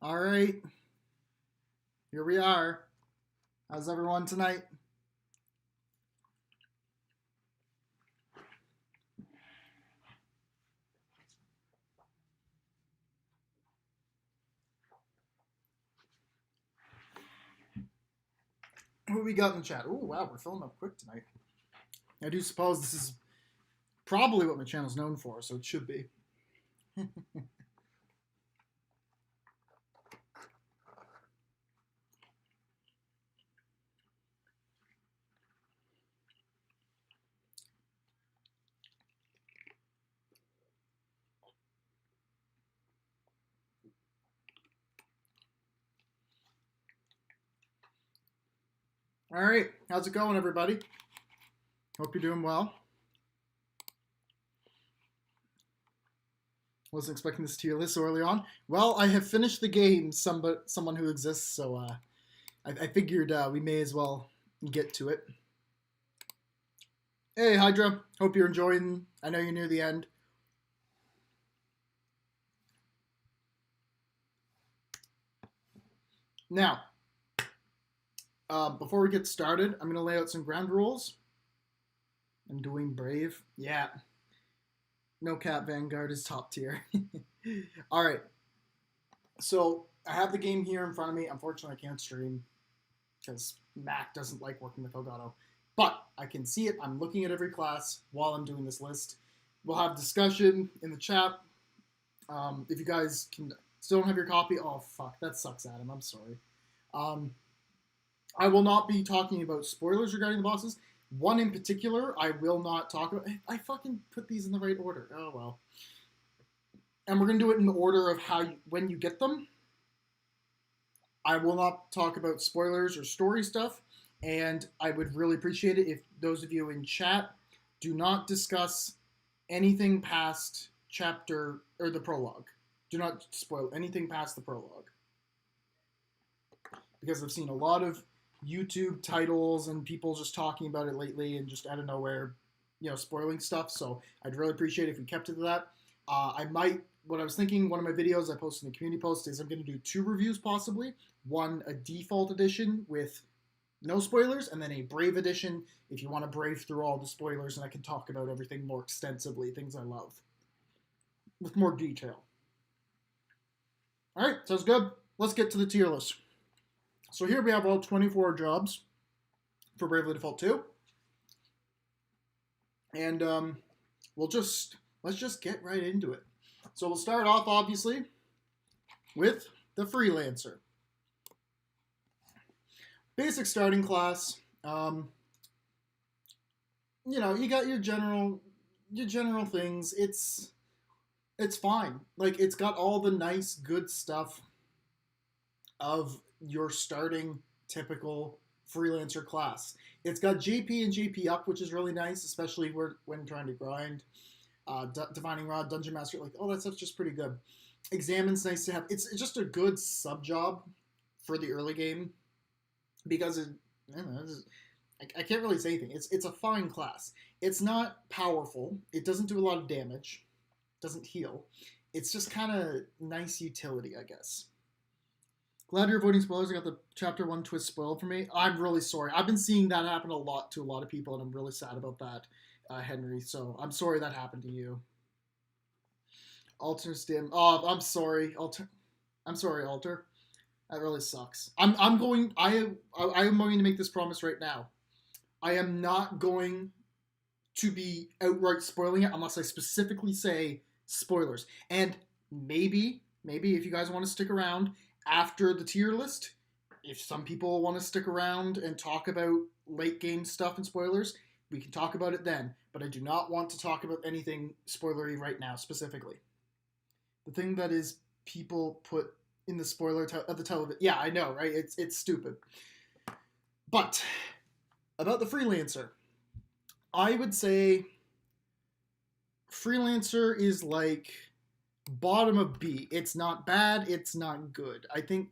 All right, here we are. How's everyone tonight? Who we got in the chat? Oh, wow, we're filling up quick tonight. I do suppose this is probably what my channel's known for, so it should be. All right, how's it going, everybody? Hope you're doing well. Wasn't expecting this tier list so early on. Well, I have finished the game, someone who exists, so I figured we may as well get to it. Hey, Hydra. Hope you're enjoying. I know you're near the end. Now, before we get started, I'm going to lay out some ground rules. I'm doing brave. Yeah. No cap, Vanguard is top tier. All right. So I have the game here in front of me. Unfortunately, I can't stream because Mac doesn't like working with Elgato. But I can see it. I'm looking at every class while I'm doing this list. We'll have discussion in the chat. If you guys still don't have your copy, oh, fuck. That sucks, Adam. I'm sorry. I will not be talking about spoilers regarding the bosses. One in particular, I will not talk about. I fucking put these in the right order. Oh, well. And we're going to do it in the order of when you get them. I will not talk about spoilers or story stuff. And I would really appreciate it if those of you in chat do not discuss anything past chapter or the prologue. Do not spoil anything past the prologue. Because I've seen a lot of YouTube titles and people just talking about it lately and just out of nowhere, spoiling stuff. So I'd really appreciate it if we kept to that. What I was thinking, one of my videos I posted in the community post is I'm going to do 2 reviews possibly. One, a default edition with no spoilers, and then a brave edition if you want to brave through all the spoilers and I can talk about everything more extensively, things I love, with more detail. All right, sounds good. Let's get to the tier list. So here we have all 24 jobs for Bravely Default 2. And let's just get right into it. So we'll start off, obviously, with the Freelancer. Basic starting class. You got your general things. It's fine. Like, it's got all the nice, good stuff of your starting typical Freelancer class. It's got JP and JP up, which is really nice, especially when trying to grind. Divining Rod, Dungeon Master, like all that stuff's just pretty good. Examine's nice to have. It's just a good sub job for the early game because I can't really say anything. It's a fine class. It's not powerful. It doesn't do a lot of damage. Doesn't heal. It's just kind of nice utility, I guess. Glad you're avoiding spoilers. I got the chapter 1 twist spoiled for me. I'm really sorry. I've been seeing that happen a lot to a lot of people, and I'm really sad about that, Henry. So I'm sorry that happened to you. Alter stim. Oh, I'm sorry. I'm sorry, Alter. That really sucks. I am going to make this promise right now. I am not going to be outright spoiling it unless I specifically say spoilers. And maybe if you guys want to stick around after the tier list, if some people want to stick around and talk about late game stuff and spoilers, we can talk about it then. But I do not want to talk about anything spoilery right now specifically. The thing that is people put in the spoiler of the television. Yeah, I know, right? It's stupid. But about the Freelancer, I would say Freelancer is like bottom of B. It's not bad. It's not good. I think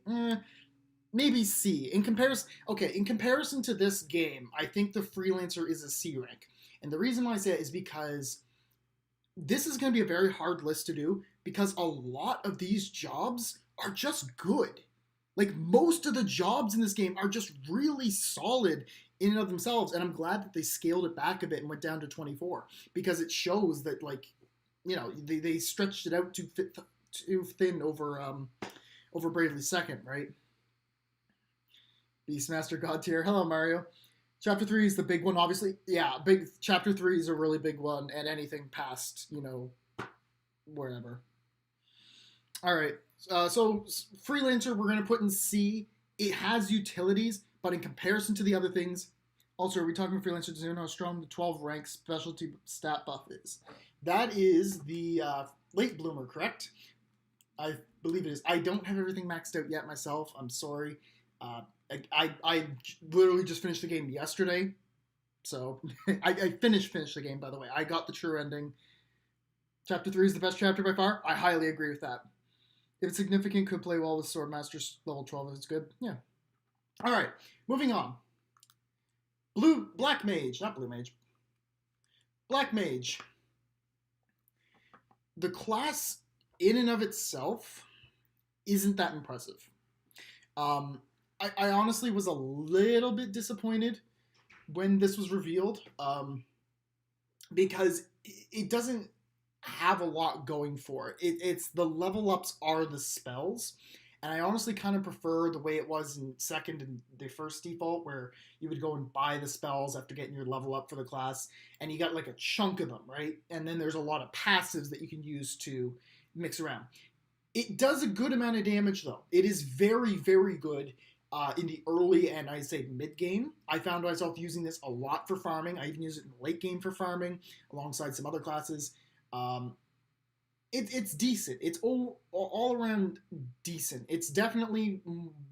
maybe C. In comparison to this game, I think the Freelancer is a C rank. And the reason why I say it is because this is going to be a very hard list to do because a lot of these jobs are just good. Like, most of the jobs in this game are just really solid in and of themselves, and I'm glad that they scaled it back a bit and went down to 24, because it shows that, like, you know, they stretched it out too thin over Bravely Second, right? Beastmaster God tier. Hello, Mario. Chapter 3 is the big one, obviously. Yeah, Chapter 3 is a really big one, and anything past, you know, wherever. All right. So Freelancer, we're going to put in C. It has utilities, but in comparison to the other things, also, are we talking about Freelancer to know how strong the 12 rank specialty stat buff is? That is the late bloomer, correct? I believe it is. I don't have everything maxed out yet myself. I'm sorry. I literally just finished the game yesterday. So I finished the game, by the way. I got the true ending. Chapter 3 is the best chapter by far. I highly agree with that. If it's significant, could play well with Swordmaster level 12 if it's good. Yeah. All right, moving on. Black Mage, not Blue Mage. Black Mage. The class in and of itself isn't that impressive. I honestly was a little bit disappointed when this was revealed, because it doesn't have a lot going for it. It's the level ups are the spells, and I honestly kind of prefer the way it was in second and the first default, where you would go and buy the spells after getting your level up for the class, and you got like a chunk of them, right? And then there's a lot of passives that you can use to mix around. It does a good amount of damage, though. It is very, very good in the early and I'd say mid game. I found myself using this a lot for farming. I even use it in the late game for farming alongside some other classes. It's decent. It's all around decent. It's definitely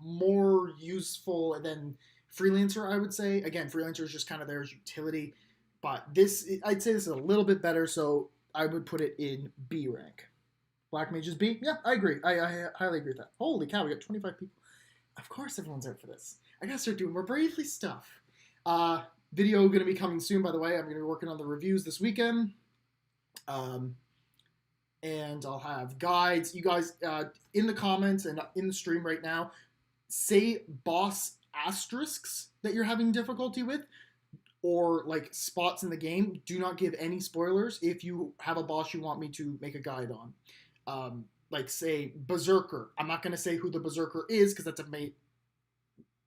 more useful than Freelancer, I would say. Again, Freelancer is just kind of there as utility, but this, I'd say this is a little bit better, so I would put it in B rank. Black Mage is B? Yeah, I agree. I highly agree with that. Holy cow, we got 25 people. Of course everyone's out for this. I gotta start doing more Bravely stuff. Video gonna be coming soon, by the way. I'm gonna be working on the reviews this weekend. And I'll have guides. You guys, in the comments and in the stream right now, say boss asterisks that you're having difficulty with, or like spots in the game. Do not give any spoilers if you have a boss you want me to make a guide on. Like, say, Berserker. I'm not going to say who the Berserker is, because that's a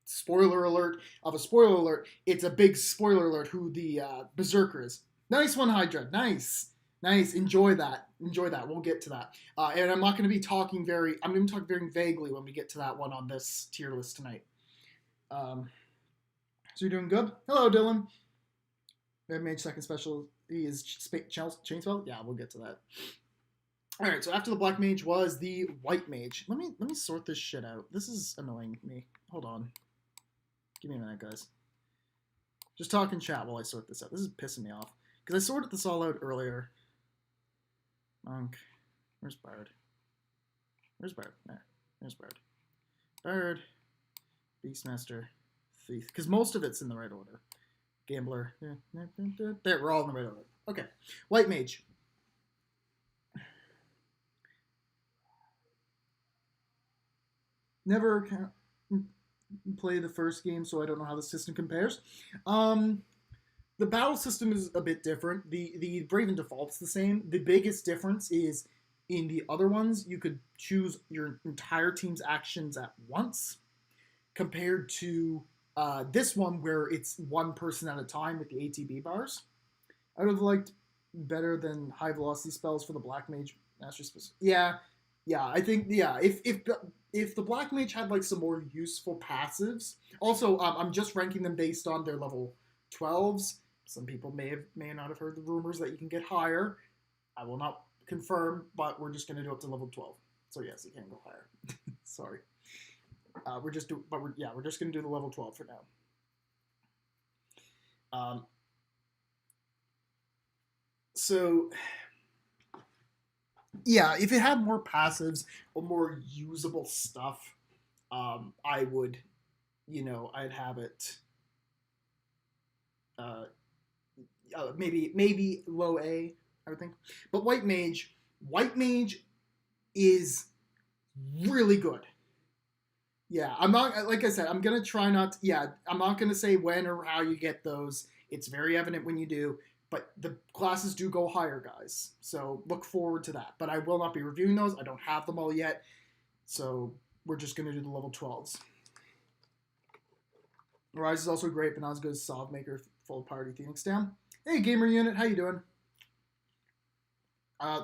spoiler alert of a spoiler alert. It's a big spoiler alert who the Berserker is. Nice one, Hydra. Nice. Enjoy that. We'll get to that. And I'm not going to be talking I'm going to talk very vaguely when we get to that one on this tier list tonight. So you're doing good? Hello, Dylan. Red Mage second special is Chainspell? Yeah, we'll get to that. All right, so after the Black Mage was the White Mage. Let me sort this shit out. This is annoying me. Hold on. Give me a minute, guys. Just talk in chat while I sort this out. This is pissing me off. Because I sorted this all out earlier. Monk. Where's Bard? Where's Bard? There. There's Bard. Bard. Beastmaster. Thief. Because most of it's in the right order. Gambler. There, we're all in the right order. Okay. White Mage. Never play the first game, so I don't know how the system compares. The battle system is a bit different. The Braven default's the same. The biggest difference is in the other ones, you could choose your entire team's actions at once, compared to this one where it's one person at a time with the ATB bars. I would have liked better than high velocity spells for the Black Mage Master Special. Yeah, I think, yeah, if the Black Mage had like some more useful passives. Also, I'm just ranking them based on their level 12s. Some people may not have heard the rumors that you can get higher. I will not confirm, but we're just going to do up to level 12. So yes, you can go higher. Sorry. We're just going to do the level 12 for now. So yeah, if it had more passives or more usable stuff, I would, I'd have it. Maybe low A, I would think. But White Mage is really good. Yeah, I'm not, like I said, I'm going to try not to, yeah, I'm not going to say when or how you get those. It's very evident when you do, but the classes do go higher, guys. So look forward to that. But I will not be reviewing those. I don't have them all yet. So we're just going to do the level 12s. Rise is also great, but not as good as Solve Maker Full Party Phoenix Down. Hey, Gamer Unit, how you doing?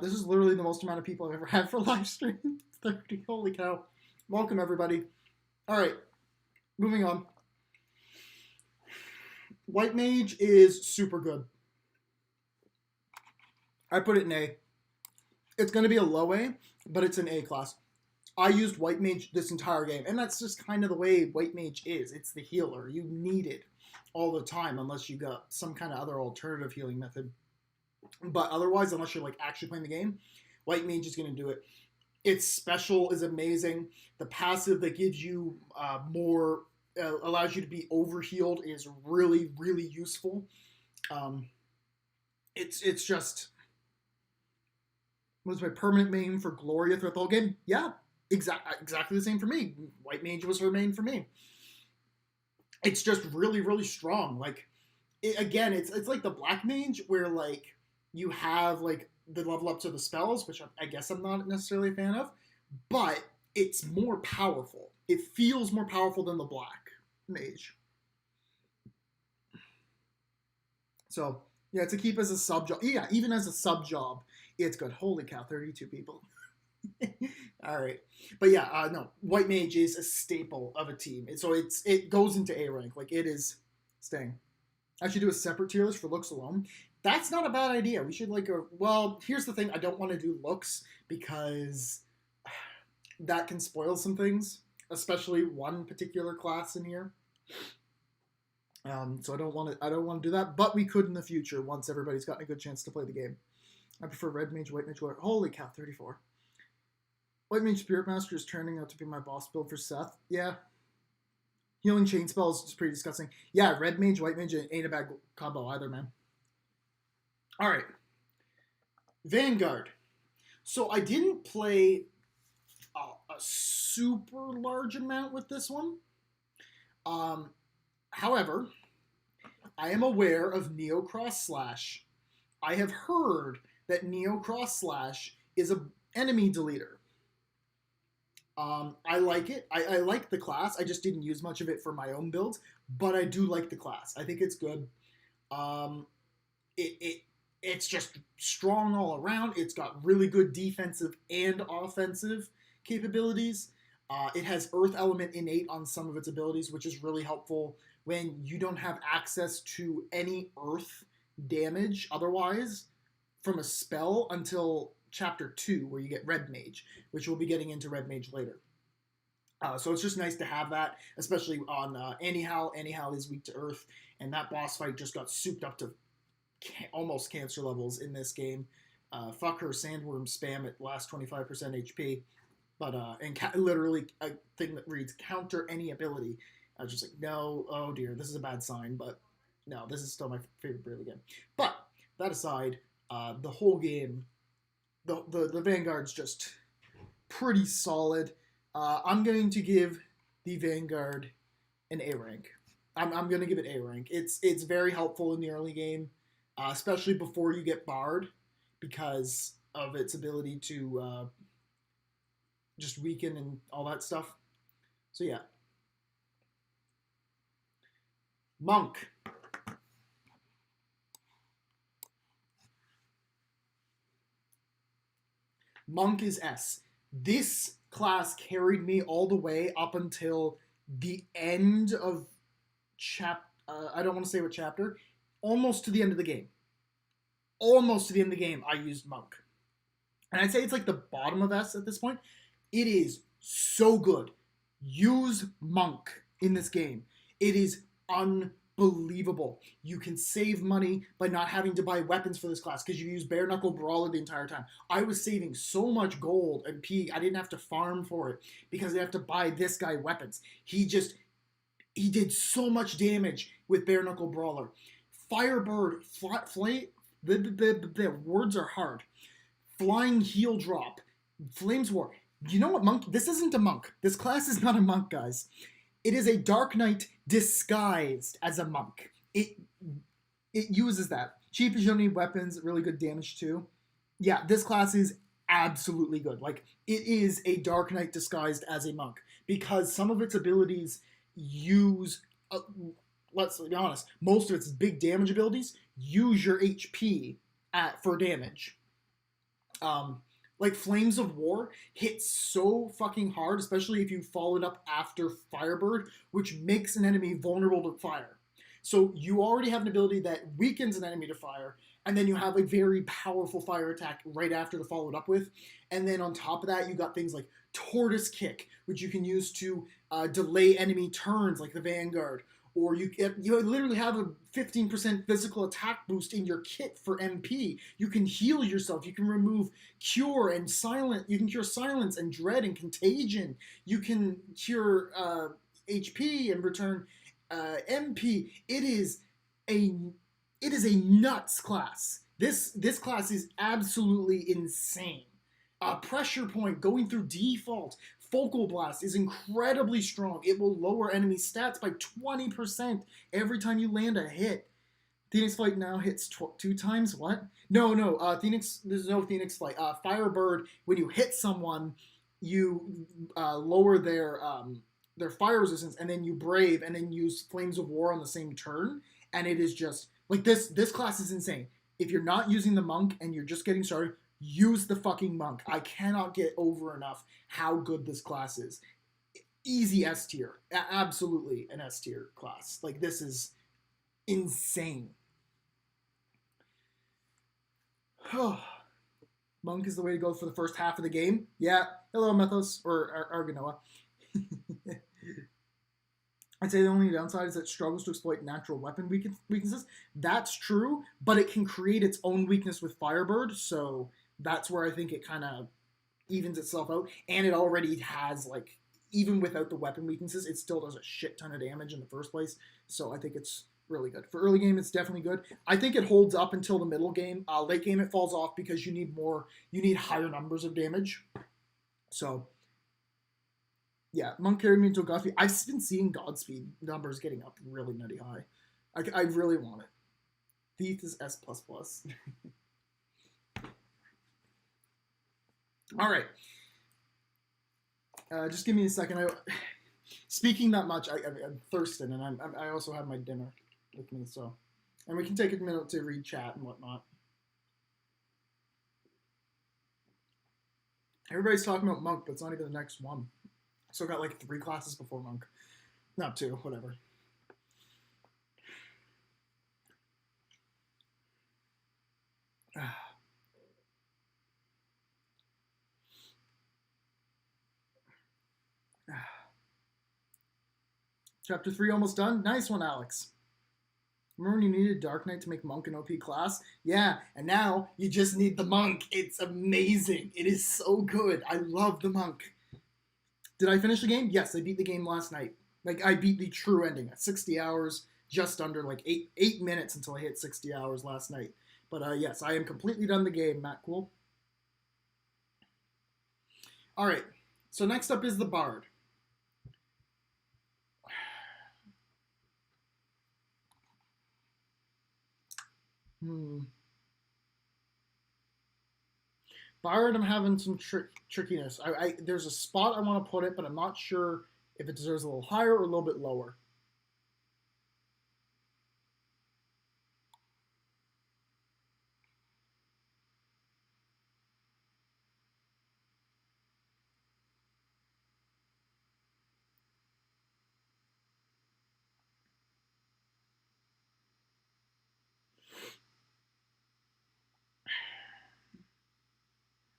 This is literally the most amount of people I've ever had for live stream. 30, holy cow. Welcome, everybody. All right, moving on. White Mage is super good. I put it in A. It's going to be a low A, but it's an A class. I used White Mage this entire game, and that's just kind of the way White Mage is. It's the healer. You need it all the time unless you got some kind of other alternative healing method. But otherwise, unless you're like actually playing the game, White Mage is going to do it. Its special is amazing. The passive that gives you more, allows you to be overhealed is really, really useful. It's just, was my permanent main for Gloria throughout the whole game? Yeah, exactly the same for me. White Mage was her main for me. It's just really, really strong. Like, again, it's like the Black Mage where like you have like the level ups of the spells, which I guess I'm not necessarily a fan of, but it's more powerful. It feels more powerful than the Black Mage. So, yeah, to keep as a sub job. Yeah, even as a sub job, it's good. Holy cow, 32 people. All right. But yeah, no, White Mage is a staple of a team. So it goes into A rank. Like, it is staying. I should do a separate tier list for looks alone. That's not a bad idea. We should well, here's the thing. I don't want to do looks because that can spoil some things, especially one particular class in here. So I don't want to do that, but we could in the future once everybody's gotten a good chance to play the game. I prefer Red Mage, White Mage, holy cow, 34. White Mage Spiritmaster is turning out to be my boss build for Seth. Yeah. Healing Chain Spells is pretty disgusting. Yeah, Red Mage, White Mage ain't a bad combo either, man. All right. Vanguard. So I didn't play a super large amount with this one. However, I am aware of Neo Cross Slash. I have heard that Neo Cross Slash is an enemy deleter. I like it. I like the class. I just didn't use much of it for my own builds, but I do like the class. I think it's good. It's just strong all around. It's got really good defensive and offensive capabilities. It has Earth Element innate on some of its abilities, which is really helpful when you don't have access to any Earth damage otherwise from a spell until Chapter 2, where you get Red Mage, which we'll be getting into Red Mage later. So it's just nice to have that, especially on Anyhow. Anyhow is weak to Earth, and that boss fight just got souped up to almost cancer levels in this game. Fuck her sandworm spam at last 25% HP. But, and literally a thing that reads counter any ability. I was just like, no, oh dear, this is a bad sign, but no, this is still my favorite Braille game. But, that aside, the whole game, the Vanguard's just pretty solid. I'm going to give the Vanguard an A rank. I'm going to give it A rank. It's very helpful in the early game, especially before you get barred, because of its ability to just weaken and all that stuff. So yeah. Monk. Monk is S. This class carried me all the way up until the end of I don't want to say what chapter. Almost to the end of the game. Almost to the end of the game, I used Monk. And I'd say it's like the bottom of S at this point. It is so good. Use Monk in this game. It is unbelievable. You can save money by not having to buy weapons for this class because you use Bare Knuckle Brawler the entire time. I was saving so much gold and P. I didn't have to farm for it because I have to buy this guy weapons. He did so much damage with Bare Knuckle Brawler. Firebird, the words are hard. Flying Heel Drop, Flames War. You know what, monk? This isn't a monk. This class is not a monk, guys. It is a Dark Knight disguised as a monk. It uses that. Cheap, you don't need weapons, really good damage too. Yeah, this class is absolutely good. Like, it is a Dark Knight disguised as a monk because some of its abilities use, let's be honest, most of its big damage abilities use your HP for damage. Like Flames of War hits so fucking hard, especially if you follow it up after Firebird, which makes an enemy vulnerable to fire. So you already have an ability that weakens an enemy to fire, and then you have a very powerful fire attack right after to follow it up with. And then on top of that, you got things like Tortoise Kick, which you can use to delay enemy turns, like the Vanguard. Or you literally have a 15% physical attack boost in your kit for MP. You can heal yourself. You can remove cure and silent. You can cure silence and dread and contagion. You can cure HP and return MP. It is a nuts class. This class is absolutely insane. Pressure point going through default. Focal Blast is incredibly strong. It will lower enemy stats by 20% every time you land a hit. Phoenix Flight now hits 2 times. What? No. Phoenix. There's no Phoenix Flight. Firebird. When you hit someone, you lower their fire resistance, and then you Brave, and then use Flames of War on the same turn. And it is just like this. This class is insane. If you're not using the monk and you're just getting started, use the fucking monk. I cannot get over enough how good this class is. Easy S tier. Absolutely an S tier class. Like, this is insane. Monk is the way to go for the first half of the game. Yeah. Hello, Mythos. Or Arganoa. I'd say the only downside is that it struggles to exploit natural weapon weaknesses. That's true, but it can create its own weakness with Firebird, so that's where I think it kind of evens itself out. And it already has, like, even without the weapon weaknesses, it still does a shit ton of damage in the first place, so I think it's really good. For early game, it's definitely good. I think it holds up until the middle game. Late game, it falls off because you need higher numbers of damage. So yeah, Monk carried me into a Godspeed. I've been seeing Godspeed numbers getting up really nutty high. I really want it. Thief is S++. All right. Just give me a second. Speaking that much, I'm thirsting, and I also have my dinner with me, so. And we can take a minute to read chat and whatnot. Everybody's talking about Monk, but it's not even the next one. So I got like 3 classes before Monk. Not 2, whatever. Chapter 3 almost done. Nice one, Alex. Remember when you needed Dark Knight to make Monk an OP class? Yeah, and now you just need the Monk. It's amazing. It is so good. I love the Monk. Did I finish the game? Yes, I beat the game last night. Like, I beat the true ending at 60 hours, just under, like, 8 minutes until I hit 60 hours last night. But, yes, I am completely done the game, Matt. Cool. All right, so next up is the Bard. Bard, I'm having some trickiness. There's a spot I want to put it, but I'm not sure if it deserves a little higher or a little bit lower.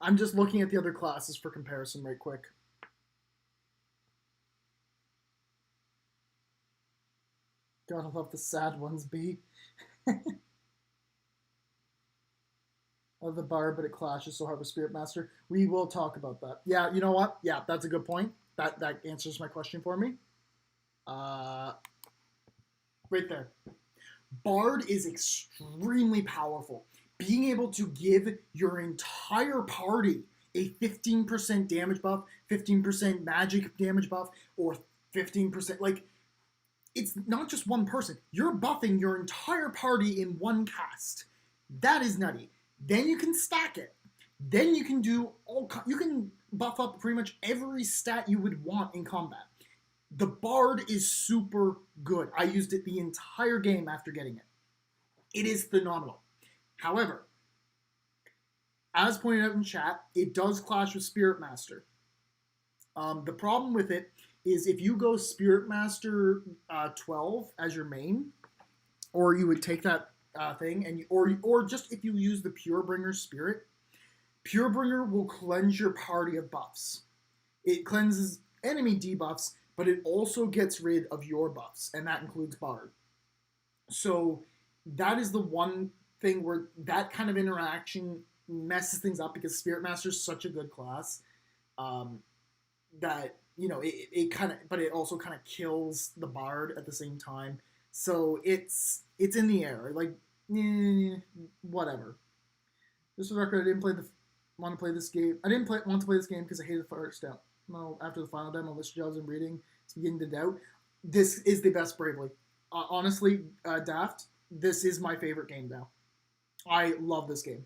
I'm just looking at the other classes for comparison right quick. Gotta love the sad ones, B. Of the Bard, but it clashes so hard with Spiritmaster. We will talk about that. Yeah, you know what? Yeah, that's a good point. That answers my question for me. Right there. Bard is extremely powerful. Being able to give your entire party a 15% damage buff, 15% magic damage buff, or 15%. Like, it's not just one person. You're buffing your entire party in one cast. That is nutty. Then you can stack it. Then you can do you can buff up pretty much every stat you would want in combat. The Bard is super good. I used it the entire game after getting it. It is phenomenal. However, as pointed out in chat, it does clash with Spiritmaster. The problem with it is if you go Spiritmaster 12 as your main, or you would take that thing, and or just if you use the Purebringer Spirit, Purebringer will cleanse your party of buffs. It cleanses enemy debuffs, but it also gets rid of your buffs, and that includes Bard. So that is the one thing where that kind of interaction messes things up, because Spiritmaster is such a good class that, you know, it kind of, but it also kind of kills the Bard at the same time. So it's in the air. Like, whatever. Just for the record, I didn't want to play this game. I didn't want to play this game because I hated the first demo. No, after the final demo, list jobs and reading, it's beginning to doubt. This is the best Bravely. Honestly, Daft, this is my favorite game now. I love this game.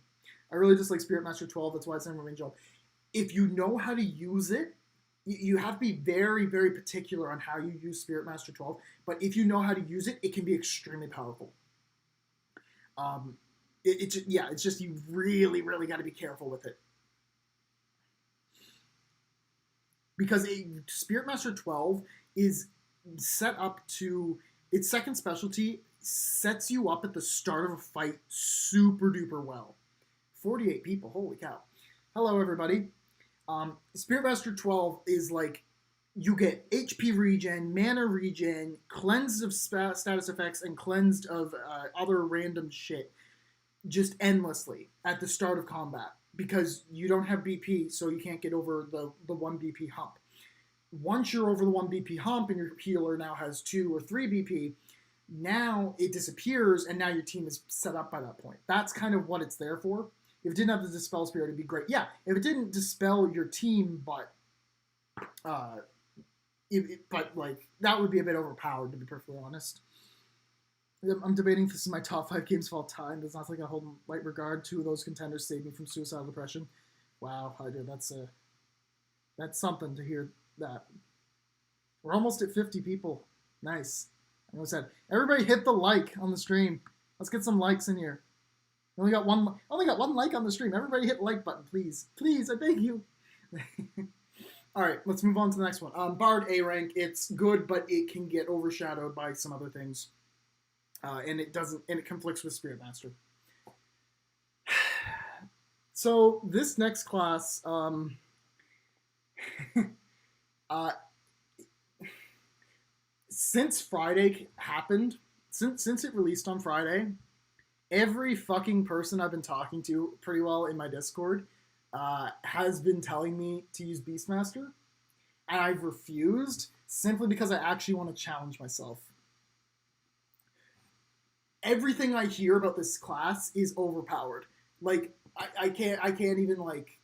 I really just like Spiritmaster 12. That's why it's in my main job. If you know how to use it, you have to be very, very particular on how you use Spiritmaster 12. But if you know how to use it, it can be extremely powerful. It's just you really, really got to be careful with it. Because Spiritmaster 12 is set up to, its second specialty sets you up at the start of a fight super duper well. 48 people, holy cow. Hello everybody. Spiritmaster 12 is like, you get HP regen, mana regen, cleansed of status effects, and cleansed of other random shit just endlessly at the start of combat, because you don't have BP, so you can't get over the 1 BP hump. Once you're over the 1 BP hump and your healer now has 2 or 3 BP, now it disappears, and now your team is set up by that point. That's kind of what it's there for. If it didn't have the Dispel Spirit, it'd be great. Yeah, if it didn't dispel your team, but like, that would be a bit overpowered, to be perfectly honest. I'm debating if this is my top 5 games of all time. That's not like I hold in light regard. 2 of those contenders saved me from suicidal depression. Wow, Hydra, that's something to hear that. We're almost at 50 people. Nice. I know I said, everybody hit the like on the stream. Let's get some likes in here. I only got one like on the stream. Everybody hit the like button, please. Please, I beg you. All right, let's move on to the next one. Bard A rank. It's good, but it can get overshadowed by some other things. And it conflicts with Spiritmaster. So this next class, since Friday happened, since it released on Friday, every fucking person I've been talking to pretty well in my Discord has been telling me to use Beastmaster, and I've refused simply because I actually want to challenge myself. Everything I hear about this class is overpowered. Like, I can't even, like,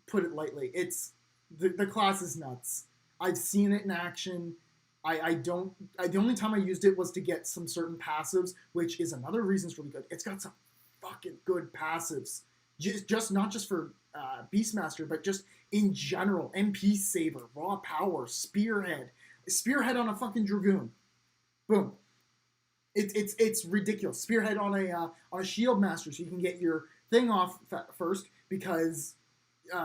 put it lightly. It's the class is nuts. I've seen it in action. The only time I used it was to get some certain passives, which is another reason it's really good. It's got some fucking good passives. Just not just for Beastmaster, but just in general. MP Saver, Raw Power, Spearhead on a fucking Dragoon. Boom. It's ridiculous. Spearhead on a Shield Master, so you can get your thing off first, because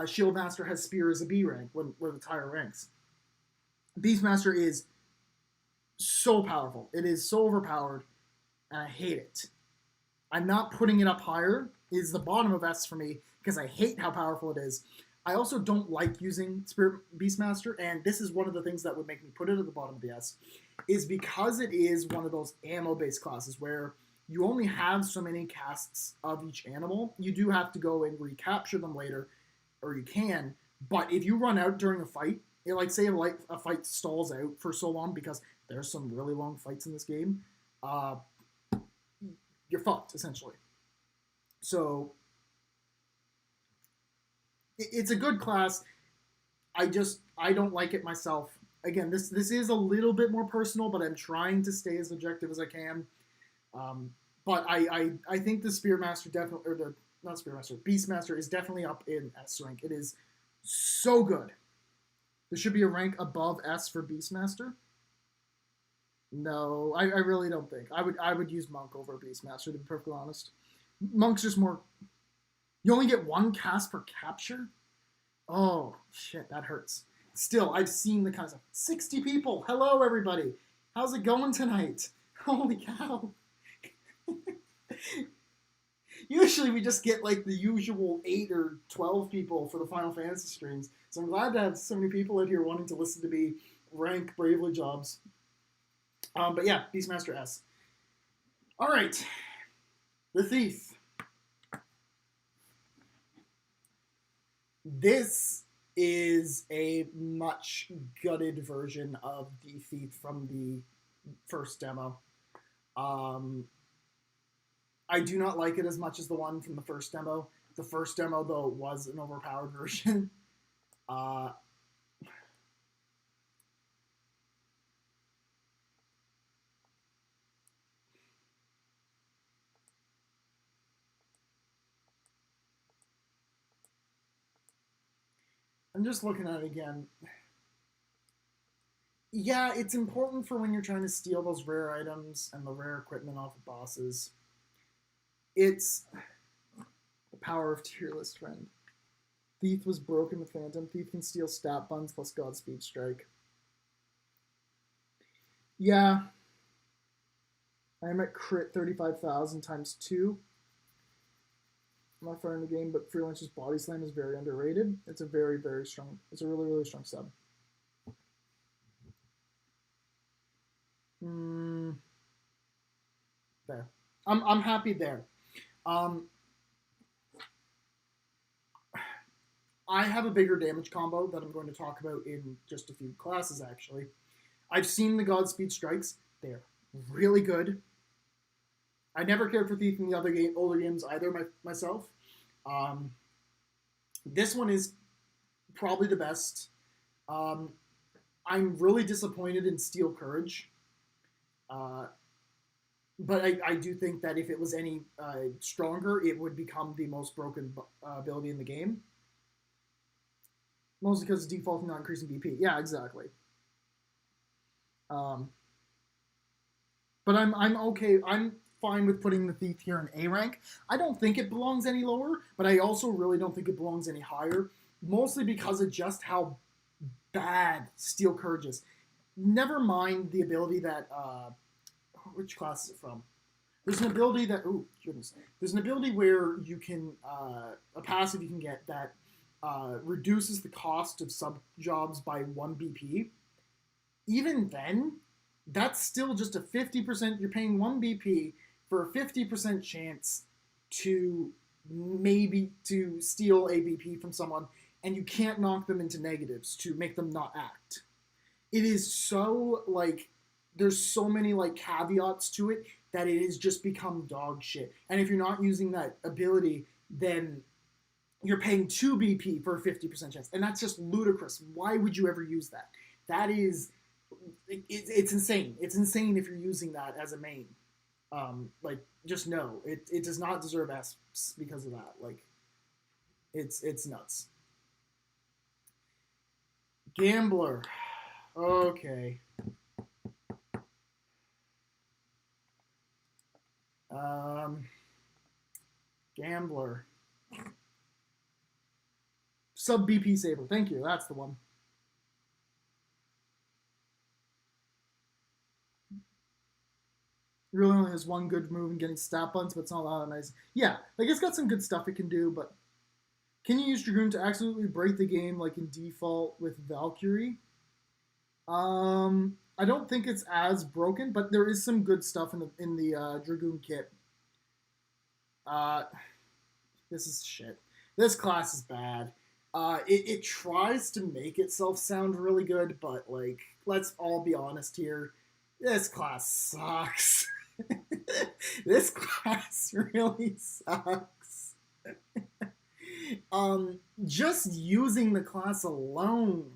Shield Master has Spear as a B rank when the Tyrant ranks. Beastmaster is so powerful. It is so overpowered, and I hate it. I'm not putting it up higher. It is the bottom of S for me, because I hate how powerful it is. I also don't like using Beastmaster, and this is one of the things that would make me put it at the bottom of the S, is because it is one of those ammo-based classes where you only have so many casts of each animal. You do have to go and recapture them later, or you can, but if you run out during a fight, like say a fight stalls out for so long, because there's some really long fights in this game, you're fucked, essentially. So it's a good class. I don't like it myself. Again, this is a little bit more personal, but I'm trying to stay as objective as I can. But I think the Spiritmaster definitely, or the not Spiritmaster, Beastmaster is definitely up in S rank. It is so good. There should be a rank above S for Beastmaster. No, I really don't think. I would use Monk over Beastmaster, to be perfectly honest. Monk's just more. You only get one cast per capture? Oh, shit, that hurts. Still, I've seen the kind of stuff. 60 people! Hello, everybody! How's it going tonight? Holy cow! Usually we just get like the usual 8 or 12 people for the Final Fantasy streams. So I'm glad to have so many people out here wanting to listen to me rank bravely jobs. But yeah, Beastmaster S. Alright. The Thief. This is a much gutted version of the Thief from the first demo. I do not like it as much as the one from the first demo. The first demo, though, was an overpowered version. I'm just looking at it again. Yeah, it's important for when you're trying to steal those rare items and the rare equipment off of bosses. It's the power of tier list friend. Thief was broken with Phantom. Thief can steal stat buns plus Godspeed Strike. Yeah. I'm at crit 35,000 times 2. I'm not far in the game, but Freelancer's Body Slam is very underrated. It's a very, very strong, it's a really, really strong sub. There. I'm happy there. I have a bigger damage combo that I'm going to talk about in just a few classes, actually. I've seen the Godspeed Strikes. They're really good. I never cared for Thief in the other older games either myself. This one is probably the best. I'm really disappointed in Steel Courage. But I do think that if it was any stronger, it would become the most broken ability in the game. Mostly because it's defaulting, not increasing BP. Yeah, exactly. But I'm okay. I'm fine with putting the Thief here in A rank. I don't think it belongs any lower, but I also really don't think it belongs any higher. Mostly because of just how bad Steel Courage is. Never mind the ability that which class is it from? There's an ability that there's an ability where you can a passive you can get that reduces the cost of sub jobs by 1 BP. Even then, that's still just a 50%. You're paying 1 BP for a 50% chance to steal a BP from someone, and you can't knock them into negatives to make them not act. It is so like there's so many like caveats to it that it has just become dog shit. And if you're not using that ability, then you're paying 2 BP for a 50% chance. And that's just ludicrous. Why would you ever use that? That is, it's insane. It's insane if you're using that as a main. Like, just no. It does not deserve S because of that. Like, it's nuts. Gambler. Okay. Gambler. Sub BP Saber. Thank you. That's the one. Really only has one good move in getting stat buns, but it's not all that nice. Yeah, like it's got some good stuff it can do, but can you use Dragoon to absolutely break the game like in default with Valkyrie? I don't think it's as broken, but there is some good stuff in the Dragoon kit. This is shit. This class is bad. It tries to make itself sound really good, but like, let's all be honest here. This class sucks. This class really sucks. Just using the class alone,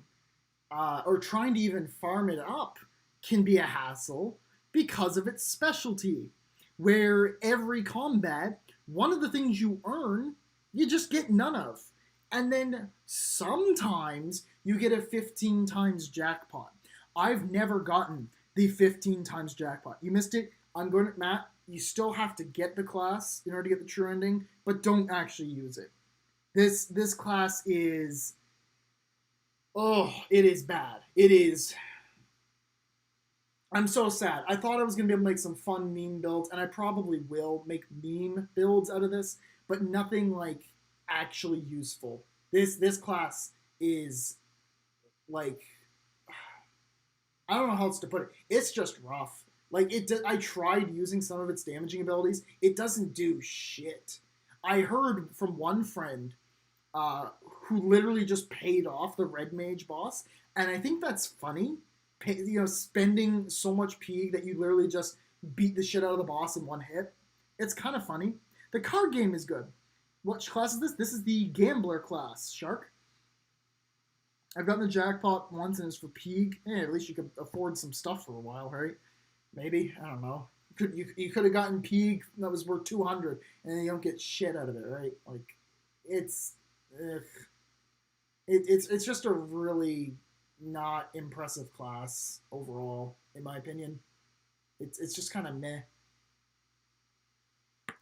or trying to even farm it up, can be a hassle because of its specialty. Where every combat, one of the things you earn, you just get none of. And then sometimes you get a 15 times jackpot. I've never gotten the 15 times jackpot. You missed it. I'm going to, Matt, you still have to get the class in order to get the true ending, but don't actually use it. This class is, oh, it is bad. It is. I'm so sad. I thought I was gonna be able to make some fun meme builds, and I probably will make meme builds out of this, but nothing like actually useful. This class is like, I don't know how else to put it. It's just rough. Like I tried using some of its damaging abilities. It doesn't do shit. I heard from one friend who literally just paid off the red mage boss, and I think that's funny. Spending so much P that you literally just beat the shit out of the boss in one hit. It's kind of funny. The card game is good. What class is this? This is the Gambler class, Shark. I've gotten the jackpot once and it's for Peeg. Hey, at least you could afford some stuff for a while, right? Maybe. I don't know. You could have gotten Peeg that was worth 200 and then you don't get shit out of it, right? Like, it's just a really not impressive class overall, in my opinion. It's just kind of meh.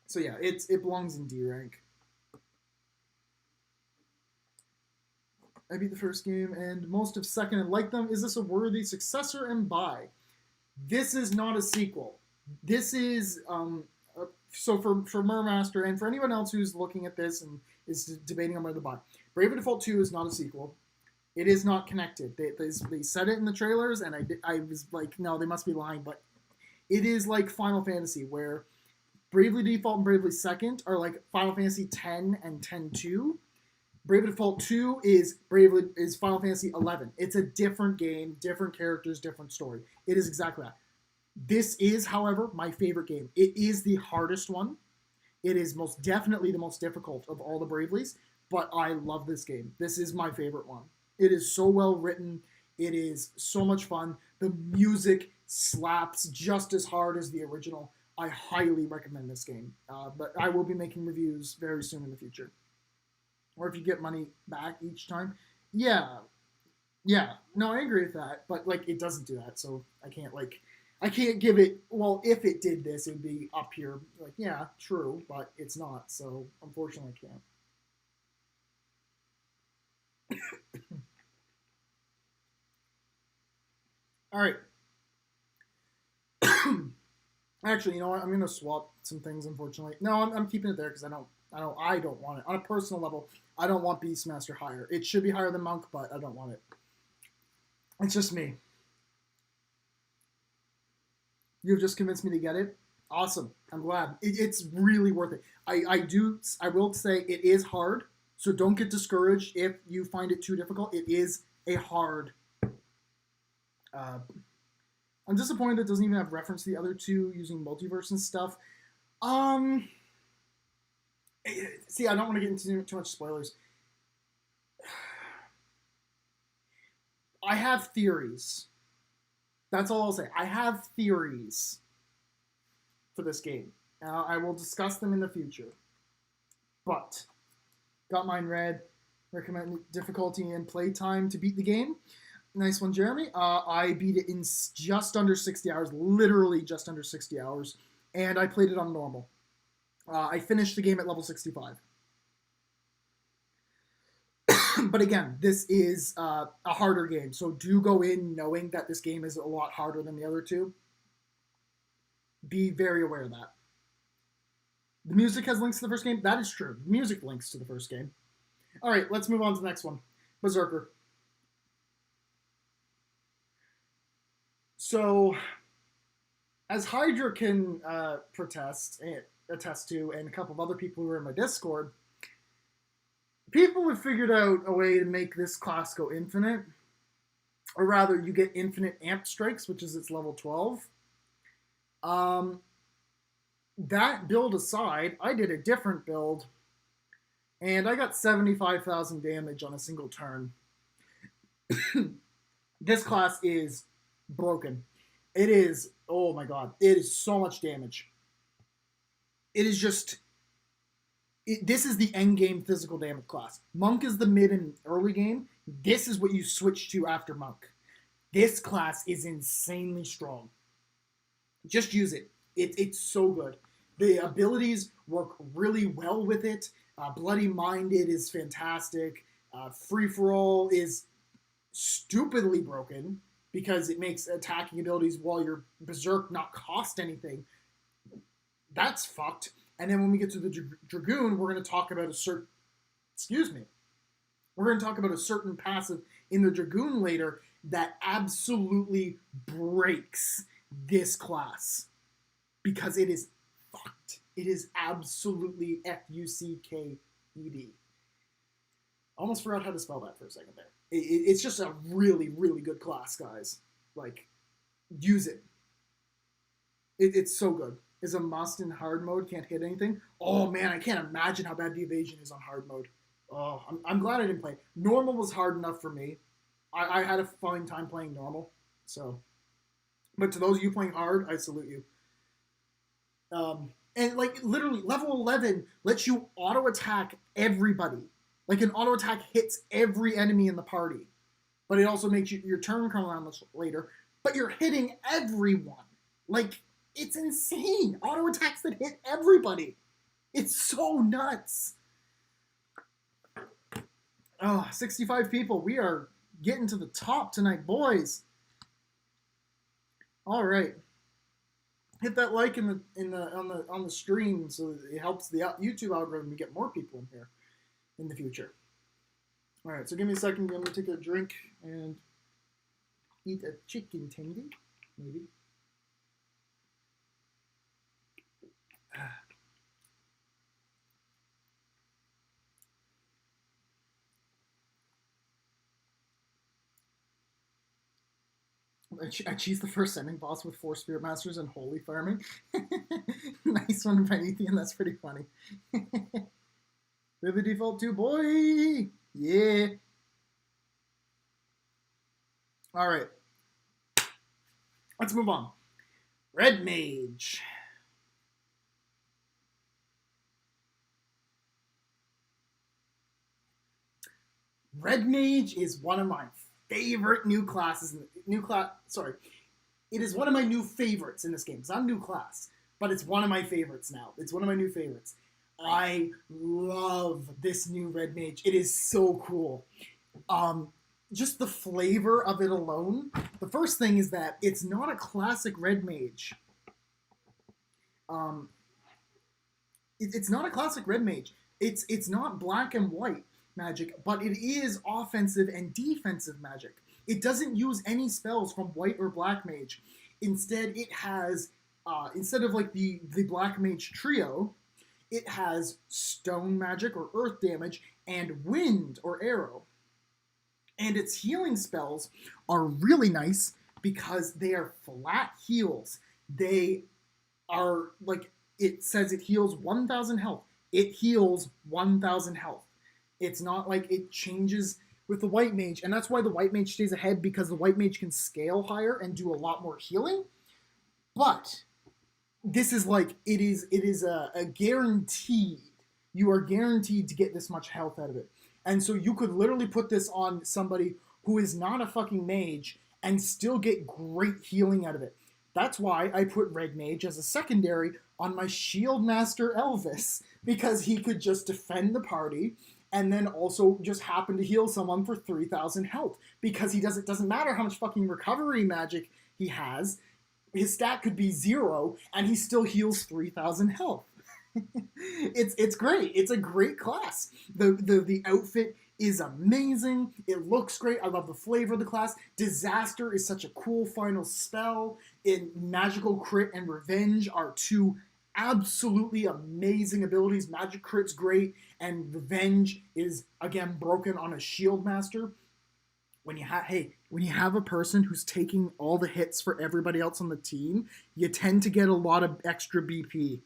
So yeah, it belongs in D rank. I beat the first game and most of second and like them. Is this a worthy successor and buy? This is not a sequel. This is so for Mermaster and for anyone else who's looking at this and is debating on whether to buy. Bravely Default 2 is not a sequel. It is not connected. They said it in the trailers, and I was like, no, they must be lying. But it is like Final Fantasy, where Bravely Default and Bravely Second are like Final Fantasy 10 and 10-2. Bravely Default 2 is Final Fantasy 11. It's a different game, different characters, different story. It is exactly that. This is, however, my favorite game. It is the hardest one. It is most definitely the most difficult of all the Bravelies, but I love this game. This is my favorite one. It is so well written. It is so much fun. The music slaps just as hard as the original. I highly recommend this game. But I will be making reviews very soon in the future. Or if you get money back each time. Yeah. No, I agree with that. But like, it doesn't do that. So I can't give it, well, if it did this, it would be up here. Like, yeah, true, but it's not. So unfortunately I can't. All right. Actually, you know what? I'm gonna swap some things. Unfortunately, no, I'm keeping it there because I don't want it on a personal level. I don't want Beastmaster higher. It should be higher than Monk, but I don't want it. It's just me. You've just convinced me to get it. Awesome. I'm glad. It's really worth it. I will say it is hard, so don't get discouraged if you find it too difficult. It is a hard. I'm disappointed that it doesn't even have reference to the other two using multiverse and stuff. See, I don't want to get into too much spoilers. I have theories. That's all I'll say. I have theories for this game. I will discuss them in the future. But, got mine read. Recommend difficulty and playtime to beat the game. Nice one, Jeremy. I beat it in just under 60 hours, literally just under 60 hours, and I played it on normal. I finished the game at level 65. But again, this is a harder game, so do go in knowing that this game is a lot harder than the other two. Be very aware of that. The music has links to the first game. That is true. Music links to the first game. All right, let's move on to the next one. Berserker. So, as Hydra can attest to, and a couple of other people who were in my Discord, people have figured out a way to make this class go infinite. Or rather, you get infinite amp strikes, which is its level 12. That build aside, I did a different build And I got 75,000 damage on a single turn. This class is broken. It is, oh my god, it is so much damage. It is just, this is the end game physical damage class. Monk is the mid and early game. This is what you switch to after Monk. This class is insanely strong. Just use it. It's so good. The abilities work really well with it. Bloody Minded is fantastic. Free for All is stupidly broken because it makes attacking abilities while you're Berserk not cost anything. That's fucked. And then when we get to the Dragoon, we're going to talk about a certain... Excuse me. We're going to talk about a certain passive in the Dragoon later that absolutely breaks this class. Because it is fucked. It is absolutely F-U-C-K-E-D. Almost forgot how to spell that for a second there. It's just a really, really good class, guys. Like, use it. It's so good. Is a must in hard mode, can't hit anything. Oh man, I can't imagine how bad the evasion is on hard mode. Oh, I'm glad I didn't play. Normal was hard enough for me. I had a fine time playing normal. So, but to those of you playing hard, I salute you. And like literally, level 11 lets you auto attack everybody. Like an auto attack hits every enemy in the party, but it also makes your turn come around much later. But you're hitting everyone. Like, it's insane. Auto attacks that hit everybody. It's so nuts. Oh, 65 people. We are getting to the top tonight, boys. All right. Hit that like on the stream so it helps the YouTube algorithm to get more people in here in the future. All right, so give me a second. I'm gonna take a drink and eat a chicken tendy, maybe. I cheesed the first sending boss with 4 Spiritmasters and holy farming. Nice one, Benethian. That's pretty funny. We're the default 2, boy! Yeah! Alright. Let's move on. Red Mage. Red Mage is one of my favorite new classes. It is one of my new favorites in this game. It's not a new class, but it's one of my favorites now. It's one of my new favorites. I love this new Red Mage. It is so cool. Just the flavor of it alone. The first thing is that it's not a classic Red Mage. It's not a classic Red Mage. It's not black and white magic, but it is offensive and defensive magic. It doesn't use any spells from white or black mage. Instead, it has, instead of like the black mage trio, it has stone magic or earth damage and wind or arrow. And its healing spells are really nice because they are flat heals. They are like, it says it heals 1,000 health. It heals 1,000 health. It's not like it changes with the white mage, and that's why the white mage stays ahead, because the white mage can scale higher and do a lot more healing. But this is like, it is a guaranteed. You are guaranteed to get this much health out of it. And so you could literally put this on somebody who is not a fucking mage and still get great healing out of it. That's why I put Red Mage as a secondary on my Shieldmaster Elvis, because he could just defend the party and then also just happen to heal someone for 3,000 health. Because it doesn't matter how much fucking recovery magic he has, his stat could be 0 and he still heals 3,000 health. It's great. It's a great class. The outfit is amazing. It looks great. I love the flavor of the class. Disaster is such a cool final spell. Magical Crit and Revenge are 2 absolutely amazing abilities. Magic Crit's great, and Revenge is, again, broken on a Shieldmaster. When you have a person who's taking all the hits for everybody else on the team, you tend to get a lot of extra BP.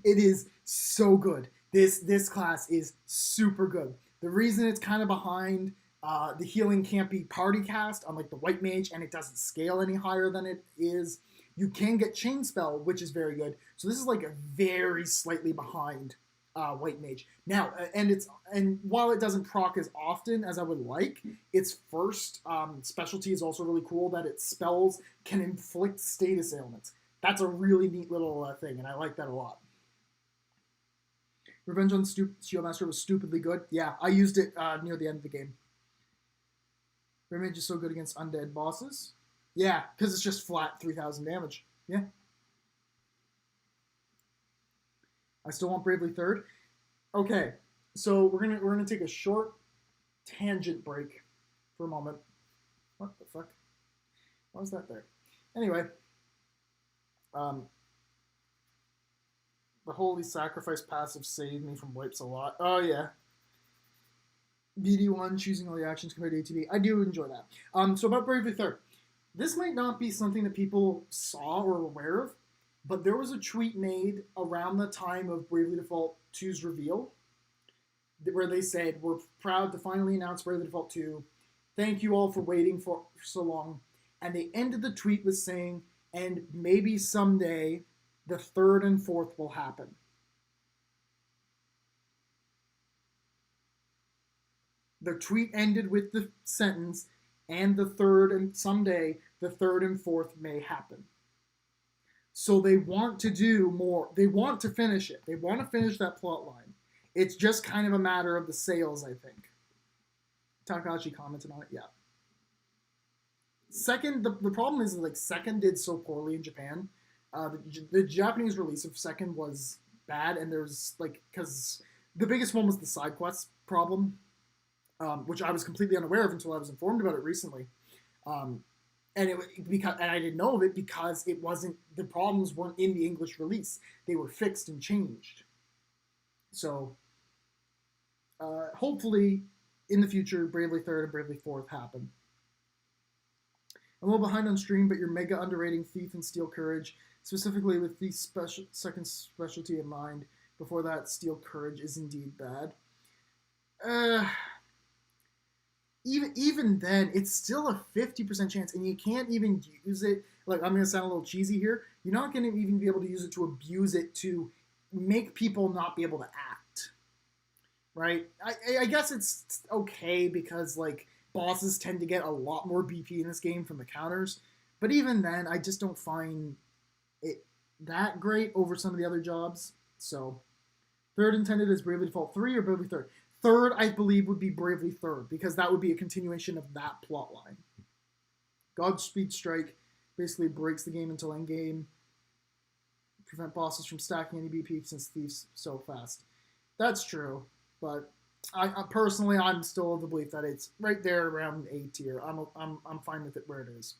It is so good. This class is super good. The reason it's kind of behind, the healing can't be party cast, unlike the White Mage, and it doesn't scale any higher than it is. You can get Chain Spell, which is very good. So this is like a very slightly behind White Mage. Now, and while it doesn't proc as often as I would like, its first specialty is also really cool, that its spells can inflict status ailments. That's a really neat little thing, and I like that a lot. Revenge on the Swordmaster was stupidly good. Yeah, I used it near the end of the game. Mage is so good against undead bosses. Yeah, because it's just flat 3,000 damage. Yeah. I still want Bravely Third. Okay, so we're gonna take a short tangent break for a moment. What the fuck? Why was that there? Anyway, the Holy Sacrifice passive saved me from wipes a lot. Oh yeah. BD1, choosing all the actions compared to ATB. I do enjoy that. So about Bravely Third. This might not be something that people saw or were aware of, but there was a tweet made around the time of Bravely Default 2's reveal where they said, "We're proud to finally announce Bravely Default 2. Thank you all for waiting for so long." And they ended the tweet with saying, "And maybe someday the third and fourth will happen." The tweet ended with the sentence, "And the third and someday the third and fourth may happen." So they want to do more. They want to finish it. They want to finish that plot line. It's just kind of a matter of the sales, I think. Takahashi commented on it. Yeah. Second, the problem is like Second did so poorly in Japan. The Japanese release of Second was bad, and there's like, because the biggest one was the side quest problem, which I was completely unaware of until I was informed about it recently. And I didn't know of it because it wasn't, the problems weren't in the English release. They were fixed and changed. So hopefully in the future, Bravely Third and Bravely Fourth happen. I'm a little behind on stream, but you're mega underrating Thief and Steel Courage, specifically with the second specialty in mind. Before that, Steel Courage is indeed bad. Even then, it's still a 50% chance, and you can't even use it. Like, I'm going to sound a little cheesy here. You're not going to even be able to use it to abuse it, to make people not be able to act. Right? I guess it's okay because, like, bosses tend to get a lot more BP in this game from the counters. But even then, I just don't find it that great over some of the other jobs. So, third intended as Bravely Default 3 or Bravely Third? Third, I believe, would be Bravely Third, because that would be a continuation of that plotline. Godspeed Strike basically breaks the game until endgame. Prevent bosses from stacking any BP since Thief's so fast. That's true, but I personally, I'm still of the belief that it's right there around A tier. I'm fine with it where it is.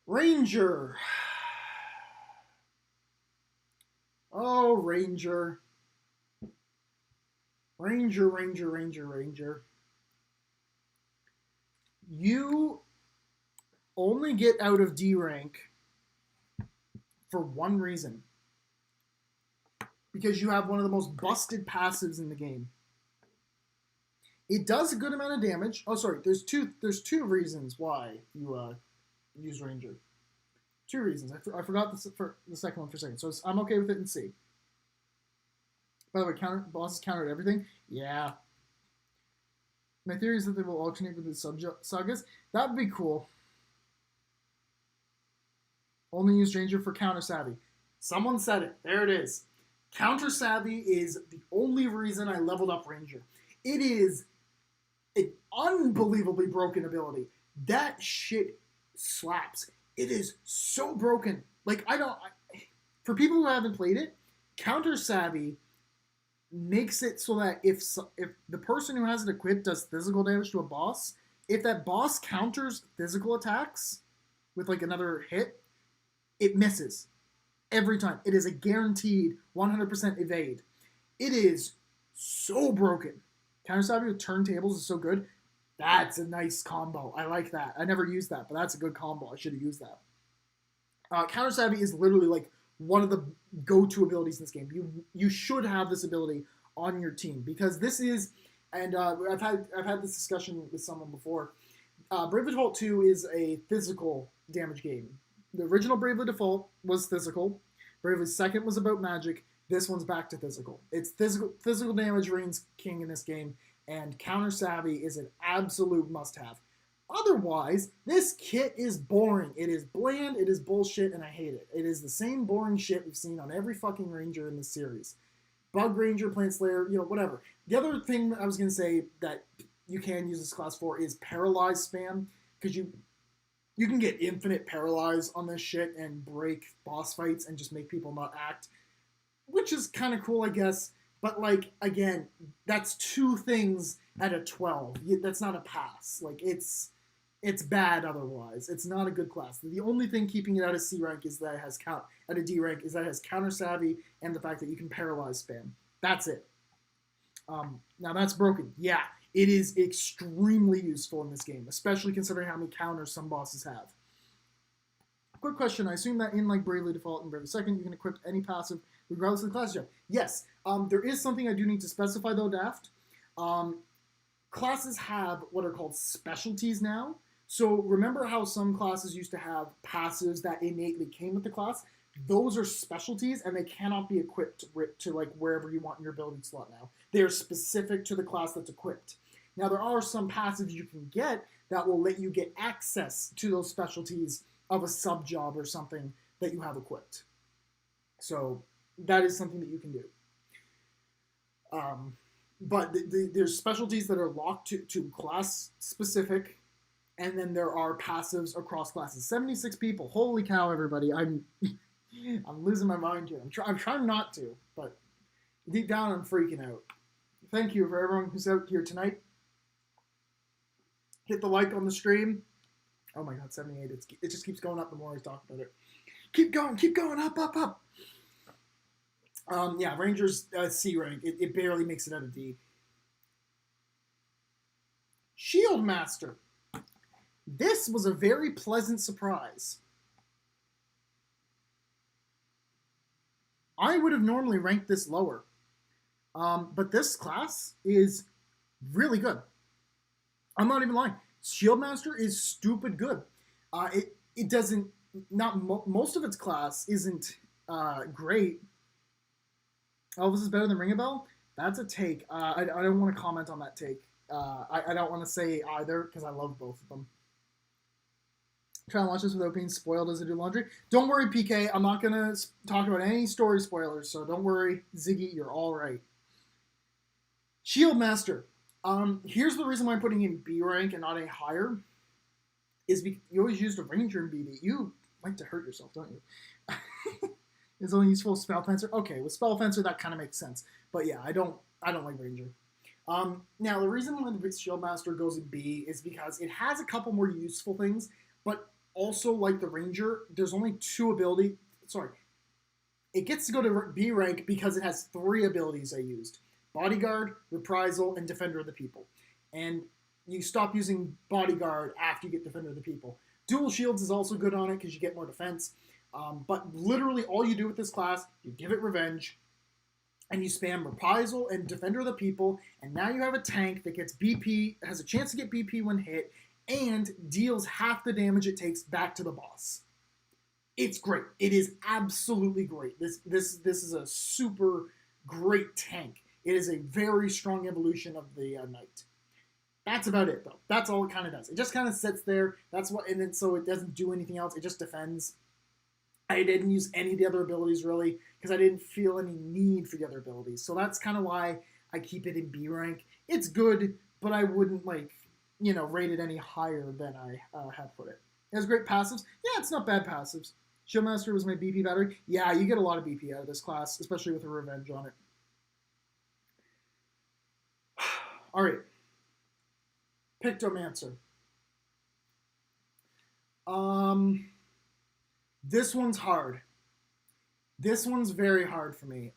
Ranger. Oh, Ranger. Ranger. You only get out of D rank for one reason. Because you have one of the most busted passives in the game. It does a good amount of damage. Oh, sorry. There's two reasons why you use Ranger. Two reasons. I forgot the second one for a second. So I'm okay with it in C. By the way, bosses counter everything. Yeah. My theory is that they will alternate with the sub-sagas. That would be cool. Only use Ranger for counter savvy. Someone said it. There it is. Counter savvy is the only reason I leveled up Ranger. It is an unbelievably broken ability. That shit slaps. It is so broken. Like, for people who haven't played it, counter savvy makes it so that if the person who has it equipped does physical damage to a boss, if that boss counters physical attacks with like another hit, it misses every time. It is a guaranteed 100% evade. It is so broken. Counter savvy with turntables is so good. That's a nice combo. I like that. I never used that, but that's a good combo. I should have used that. Counter savvy is literally like one of the go-to abilities in this game. You should have this ability on your team because this is, and I've had this discussion with someone before. Bravely Default 2 is a physical damage game. The original Bravely Default was physical. Bravely Second was about magic. This one's back to physical. It's physical damage reigns king in this game, and Counter Savvy is an absolute must-have. Otherwise, this kit is boring. It is bland, it is bullshit, and I hate it. It is the same boring shit we've seen on every fucking Ranger in this series. Bug Ranger, Plant Slayer, whatever. The other thing I was going to say that you can use this class for is Paralyze spam, because you can get infinite Paralyze on this shit and break boss fights and just make people not act, which is kind of cool, I guess. But, like, again, that's 2 things at a 12. That's not a pass. Like, it's bad otherwise. It's not a good class. The only thing keeping it out of C rank is that it has out of D rank is that it has Counter Savvy and the fact that you can Paralyze spam. That's it. Now that's broken. Yeah, it is extremely useful in this game, especially considering how many counters some bosses have. Quick question. I assume that in like Bravely Default and Bravely Second, you can equip any passive regardless of the class you have. Yes. There is something I do need to specify though, Daft. Classes have what are called specialties now. So remember how some classes used to have passives that innately came with the class? Those are specialties, and they cannot be equipped to like wherever you want in your ability slot now. They are specific to the class that's equipped. Now, there are some passives you can get that will let you get access to those specialties of a sub-job or something that you have equipped. So that is something that you can do. But there's specialties that are locked to class-specific, and then there are passives across classes. 76 people. Holy cow, everybody. I'm losing my mind here. I'm trying not to, but deep down I'm freaking out. Thank you for everyone who's out here tonight. Hit the like on the stream. Oh my god, 78. It just keeps going up the more I talk about it. Keep going, up. Yeah, Rangers C rank. It barely makes it out of D. Shieldmaster. This was a very pleasant surprise. I would have normally ranked this lower. But this class is really good. I'm not even lying. Shieldmaster is stupid good. It doesn't, most of its class isn't great. Oh, this is better than Ring a Bell? That's a take. I don't want to comment on that take. I don't want to say either because I love both of them. Trying to watch this without being spoiled as I do laundry. Don't worry, PK. I'm not going to talk about any story spoilers, so don't worry. Ziggy, you're all right. Shieldmaster. Here's the reason why I'm putting in B rank and not a higher. Is because you always used a Ranger in BD. You like to hurt yourself, don't you? It's only useful with Spell Fencer. Okay, with Spell Fencer, that kind of makes sense. But yeah, I don't like Ranger. Now, the reason why the Shieldmaster goes in B is because it has a couple more useful things, but also, like the Ranger, there's only 2 ability. Sorry. It gets to go to B rank because it has 3 abilities I used. Bodyguard, Reprisal, and Defender of the People. And you stop using Bodyguard after you get Defender of the People. Dual Shields is also good on it because you get more defense. But literally all you do with this class, you give it Revenge, and you spam Reprisal and Defender of the People, and now you have a tank that gets BP, has a chance to get BP when hit, and deals half the damage it takes back to the boss. It's great. It is absolutely great. This is a super great tank. It is a very strong evolution of the Knight. That's about it, though. That's all it kind of does. It just kind of sits there. That's what, and then so it doesn't do anything else. It just defends. I didn't use any of the other abilities really because I didn't feel any need for the other abilities. So that's kind of why I keep it in B rank. It's good, but I wouldn't rate it any higher than I have put it. It has great passives. Yeah, it's not bad passives. Shieldmaster was my BP battery. Yeah, you get a lot of BP out of this class, especially with a Revenge on it. All right. Pictomancer. This one's hard. This one's very hard for me.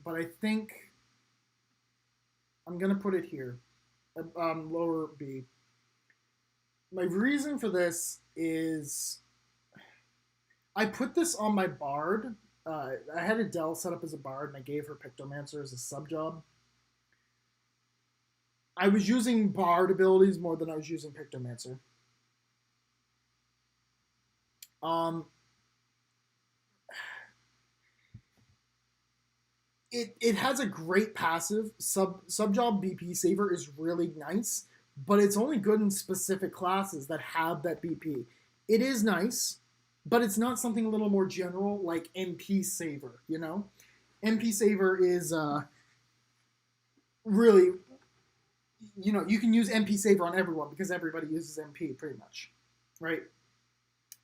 But I think I'm gonna put it here, lower B. My reason for this is I put this on my Bard I had Adele set up as a bard, and I gave her Pictomancer as a sub job. I was using bard abilities more than I was using Pictomancer. It has a great passive. Sub job BP saver is really nice, but it's only good in specific classes that have that BP. It is nice, but it's not something a little more general like MP saver. You know, MP saver is really, you know, you can use MP saver on everyone because everybody uses MP pretty much, right?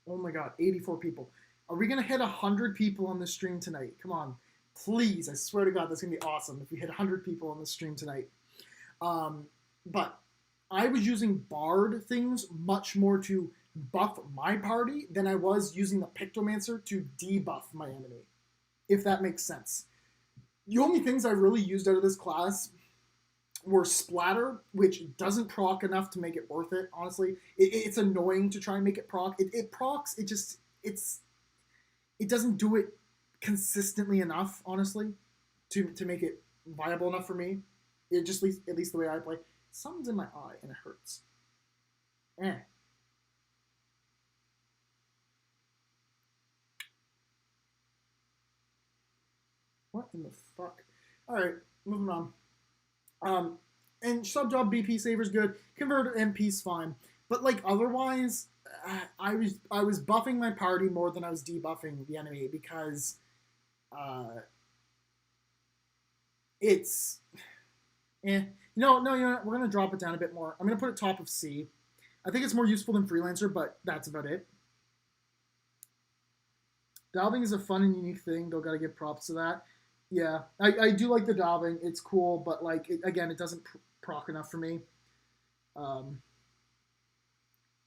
Oh my god, 84 people. Are we gonna hit 100 people on the stream tonight? Come on. Please, I swear to God, that's going to be awesome if we hit 100 people on the stream tonight. But I was using Bard things much more to buff my party than I was using the Pictomancer to debuff my enemy, if that makes sense. The only things I really used out of this class were Splatter, which doesn't proc enough to make it worth it, honestly. It's annoying to try and make it proc. It procs, it doesn't do it consistently enough, honestly, to make it viable enough for me. It just at least the way I play. Something's in my eye and it hurts. What in the fuck? Alright, moving on. And sub job BP saver's good. Convert MP's fine. But like otherwise, I was buffing my party more than I was debuffing the enemy because it's no, we're gonna drop it down a bit more. I'm gonna put it top of C. I think it's more useful than Freelancer, but that's about it. Dalving is a fun and unique thing, though. Gotta give props to that. Yeah, I do like the dalving. It's cool, but like again, it doesn't proc enough for me.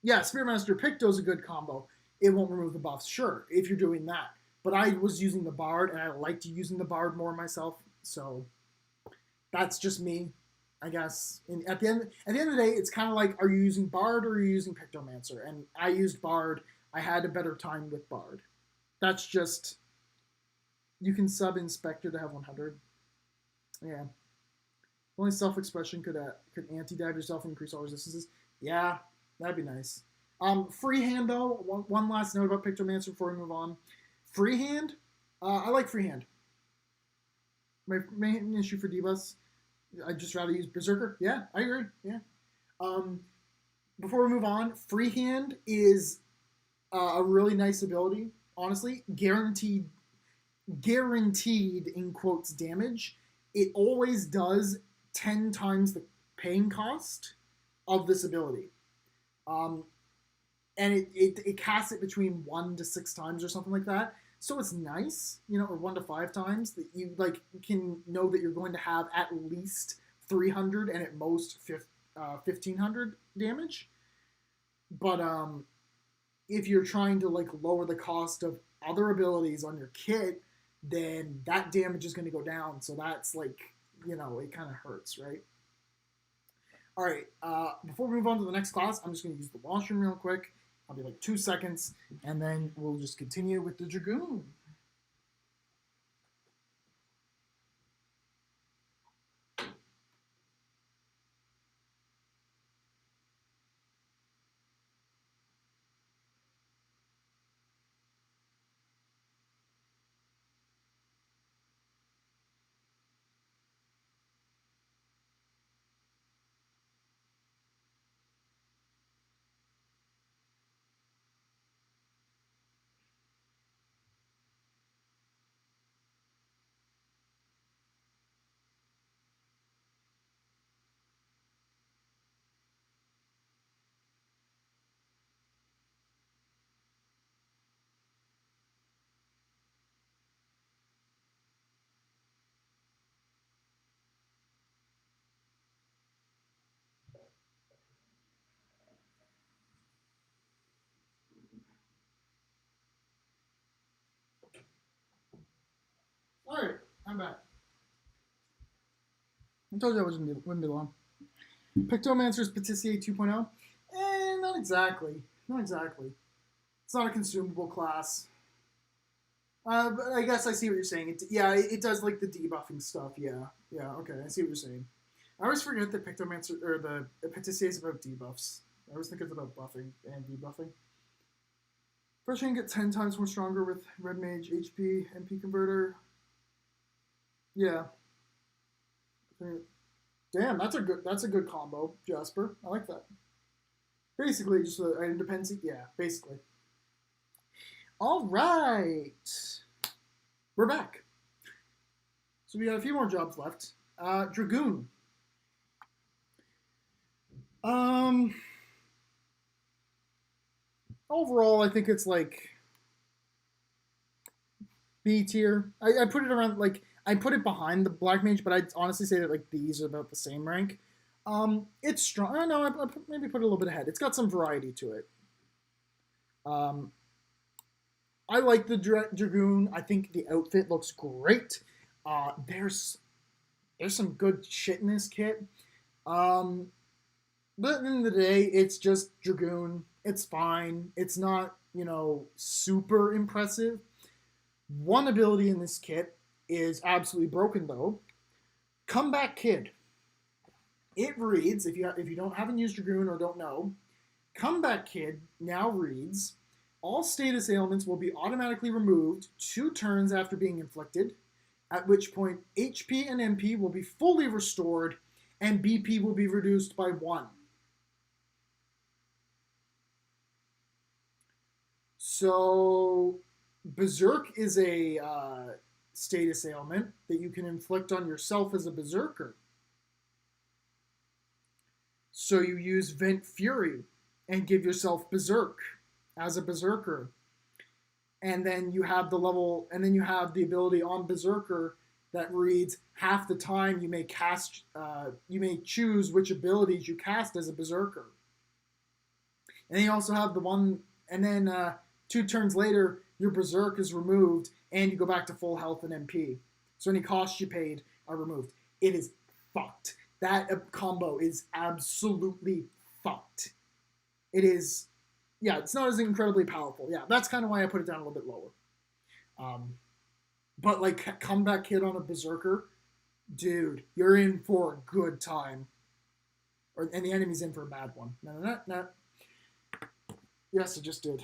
Yeah, Spiritmaster Picto is a good combo. It won't remove the buffs, sure, if you're doing that. But I was using the Bard, and I liked using the Bard more myself, so that's just me, I guess. And at the end of the day, it's kind of like, are you using Bard or are you using Pictomancer? And I used Bard. I had a better time with Bard. That's just... You can sub Inspector to have 100. Yeah. Only self-expression could anti-dive yourself and increase all resistances. Yeah, that'd be nice. Freehand, though. One last note about Pictomancer before we move on. Freehand, I like freehand. My main issue for debuffs, I'd just rather use Berserker. Yeah, I agree. Yeah. Before we move on, freehand is a really nice ability. Honestly, guaranteed in quotes damage. It always does 10 times the pain cost of this ability. And it casts it between 1 to 6 times or something like that. So it's nice, or 1 to 5 times that you can know that you're going to have at least 300 and at most 1500 damage. But if you're trying to lower the cost of other abilities on your kit, then that damage is going to go down. So that's it kind of hurts, right? All right, before we move on to the next class, I'm just going to use the washroom real quick. I'll be 2 seconds, and then we'll just continue with the Dragoon. All right, I'm back. I told you I wouldn't be long. Pictomancer's Petitiate 2.0? Not exactly. Not exactly. It's not a consumable class. But I guess I see what you're saying. It does like the debuffing stuff. Yeah, yeah. Okay, I see what you're saying. I always forget that Pictomancer or the Epitacy is about debuffs. I always think it's about buffing and debuffing. First, you can get 10 times more stronger with Red Mage HP MP converter. Yeah. Damn, that's a good combo, Jasper. I like that. Basically, just an dependency. Yeah, basically. All right, we're back. So we got a few more jobs left. Dragoon. Overall, I think it's like B tier. I put it around like I put it behind the Black Mage, but I'd honestly say that like these are about the same rank. It's strong. I know. I maybe put it a little bit ahead. It's got some variety to it. I like the Dragoon. I think the outfit looks great. There's some good shit in this kit. But at the end of the day, it's just Dragoon. It's fine. It's not, super impressive. One ability in this kit is absolutely broken though. Comeback Kid. It reads, if you haven't used Dragoon or don't know, Comeback Kid now reads, all status ailments will be automatically removed 2 turns after being inflicted, at which point HP and MP will be fully restored and BP will be reduced by 1. So, Berserk is a status ailment that you can inflict on yourself as a Berserker. So you use Vent Fury and give yourself Berserk as a Berserker. And then you have the ability on Berserker that reads half the time you may choose which abilities you cast as a Berserker. And then you also have the one, and then 2 turns later, your Berserk is removed and you go back to full health and MP. So any costs you paid are removed. It is fucked. That combo is absolutely fucked. It is, yeah, it's not as incredibly powerful. Yeah, that's kind of why I put it down a little bit lower. But like Comeback Kid on a Berserker, dude, you're in for a good time. And the enemy's in for a bad one. No. Yes, it just did.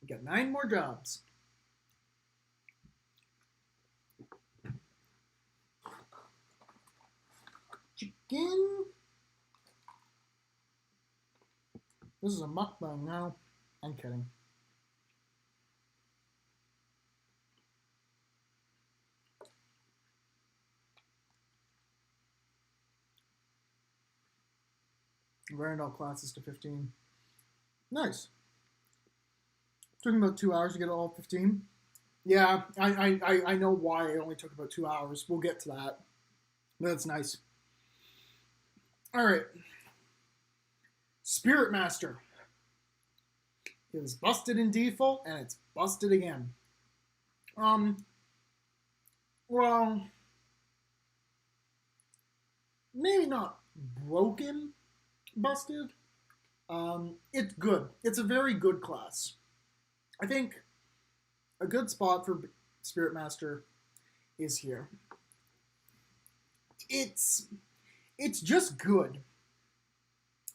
We got 9 more jobs. Chicken. This is a mukbang now. I'm kidding. Wearing all classes to 15. Nice. Took about 2 hours to get all 15. Yeah, I know why it only took about 2 hours. We'll get to that. But that's nice. All right. Spiritmaster. It was busted in default, and it's busted again. Well, maybe not broken, busted. It's good. It's a very good class. I think a good spot for Spiritmaster is here. It's just good.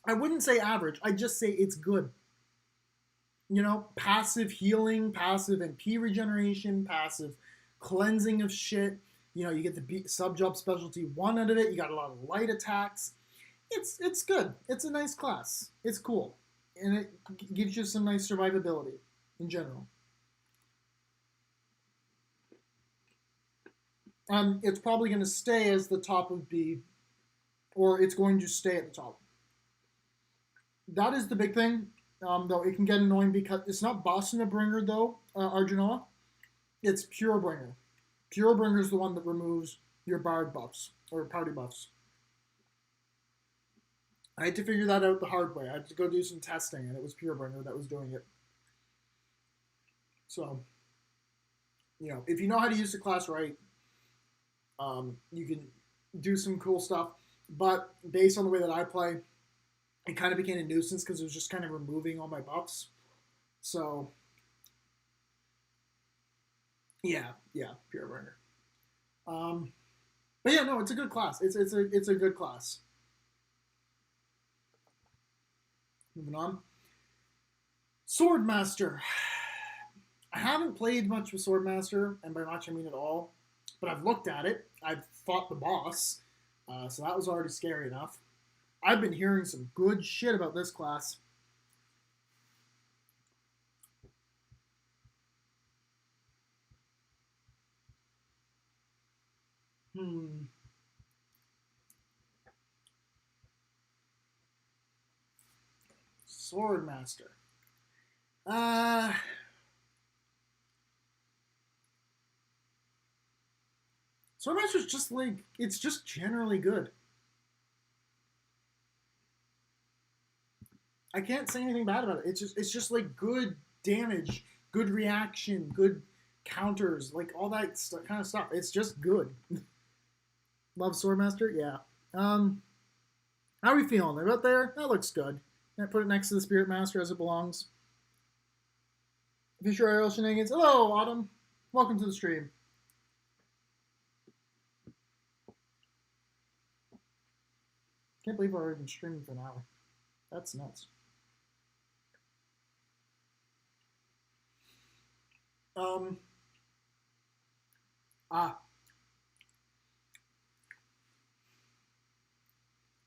I wouldn't say average. I'd just say it's good. Passive healing, passive MP regeneration, passive cleansing of shit. You get the sub-job specialty 1 out of it. You got a lot of light attacks. It's good. It's a nice class. It's cool. And it gives you some nice survivability in general. It's probably going to stay as the top of B, or it's going to stay at the top. That is the big thing, though it can get annoying because it's not Bastion Bringer, though, Arjuna. It's Pure Bringer. Pure Bringer is the one that removes your Bard buffs, or party buffs. I had to figure that out the hard way. I had to go do some testing, and it was Pure Bringer that was doing it. So, if you know how to use the class right, you can do some cool stuff. But based on the way that I play, it kind of became a nuisance because it was just kind of removing all my buffs. So, yeah, Pure Burner. But yeah, no, it's a good class. It's a good class. Moving on. Swordmaster. I haven't played much with Swordmaster, and by much I mean at all. But I've looked at it. I've fought the boss, so that was already scary enough. I've been hearing some good shit about this class. Swordmaster. Swordmaster's just like, it's just generally good. I can't say anything bad about it. It's just like good damage, good reaction, good counters, like all that kind of stuff. It's just good. Love Swordmaster, yeah. How are we feeling? About there? That looks good. I put it next to the Spiritmaster as it belongs. Fisher Aerial Shenanigans. Hello, Autumn. Welcome to the stream. Can't believe I've already been streaming for an hour. That's nuts.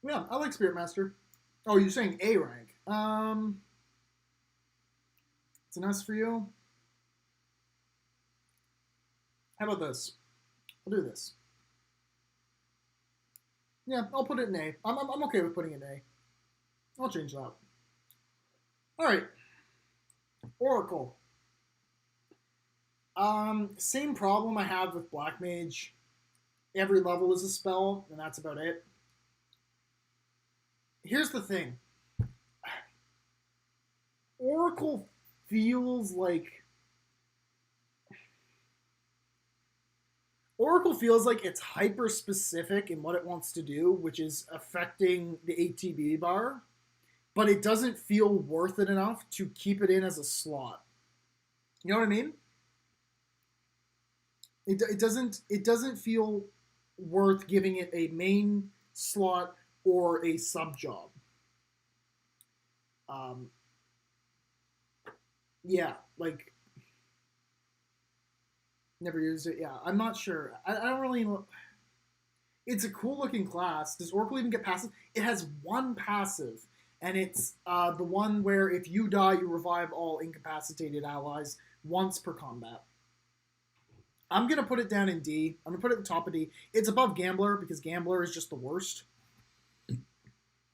Yeah, I like Spiritmaster. Oh, you're saying A rank. It's an S for you. How about this? I'll do this. Yeah, I'll put it in A. I'm okay with putting it in A. I'll change that. All right. Oracle. Same problem I have with Black Mage. Every level is a spell, and that's about it. Here's the thing. Oracle feels like it's hyper specific in what it wants to do, which is affecting the ATB bar, but it doesn't feel worth it enough to keep it in as a slot. You know what I mean? It doesn't feel worth giving it a main slot or a sub job. Yeah, like never used it. Yeah, I'm not sure. I don't really. It's a cool looking class. Does Oracle even get passive? It has one passive, and it's the one where if you die, you revive all incapacitated allies once per combat. I'm going to put it down in D. I'm going to put it at the top of D. It's above Gambler because Gambler is just the worst.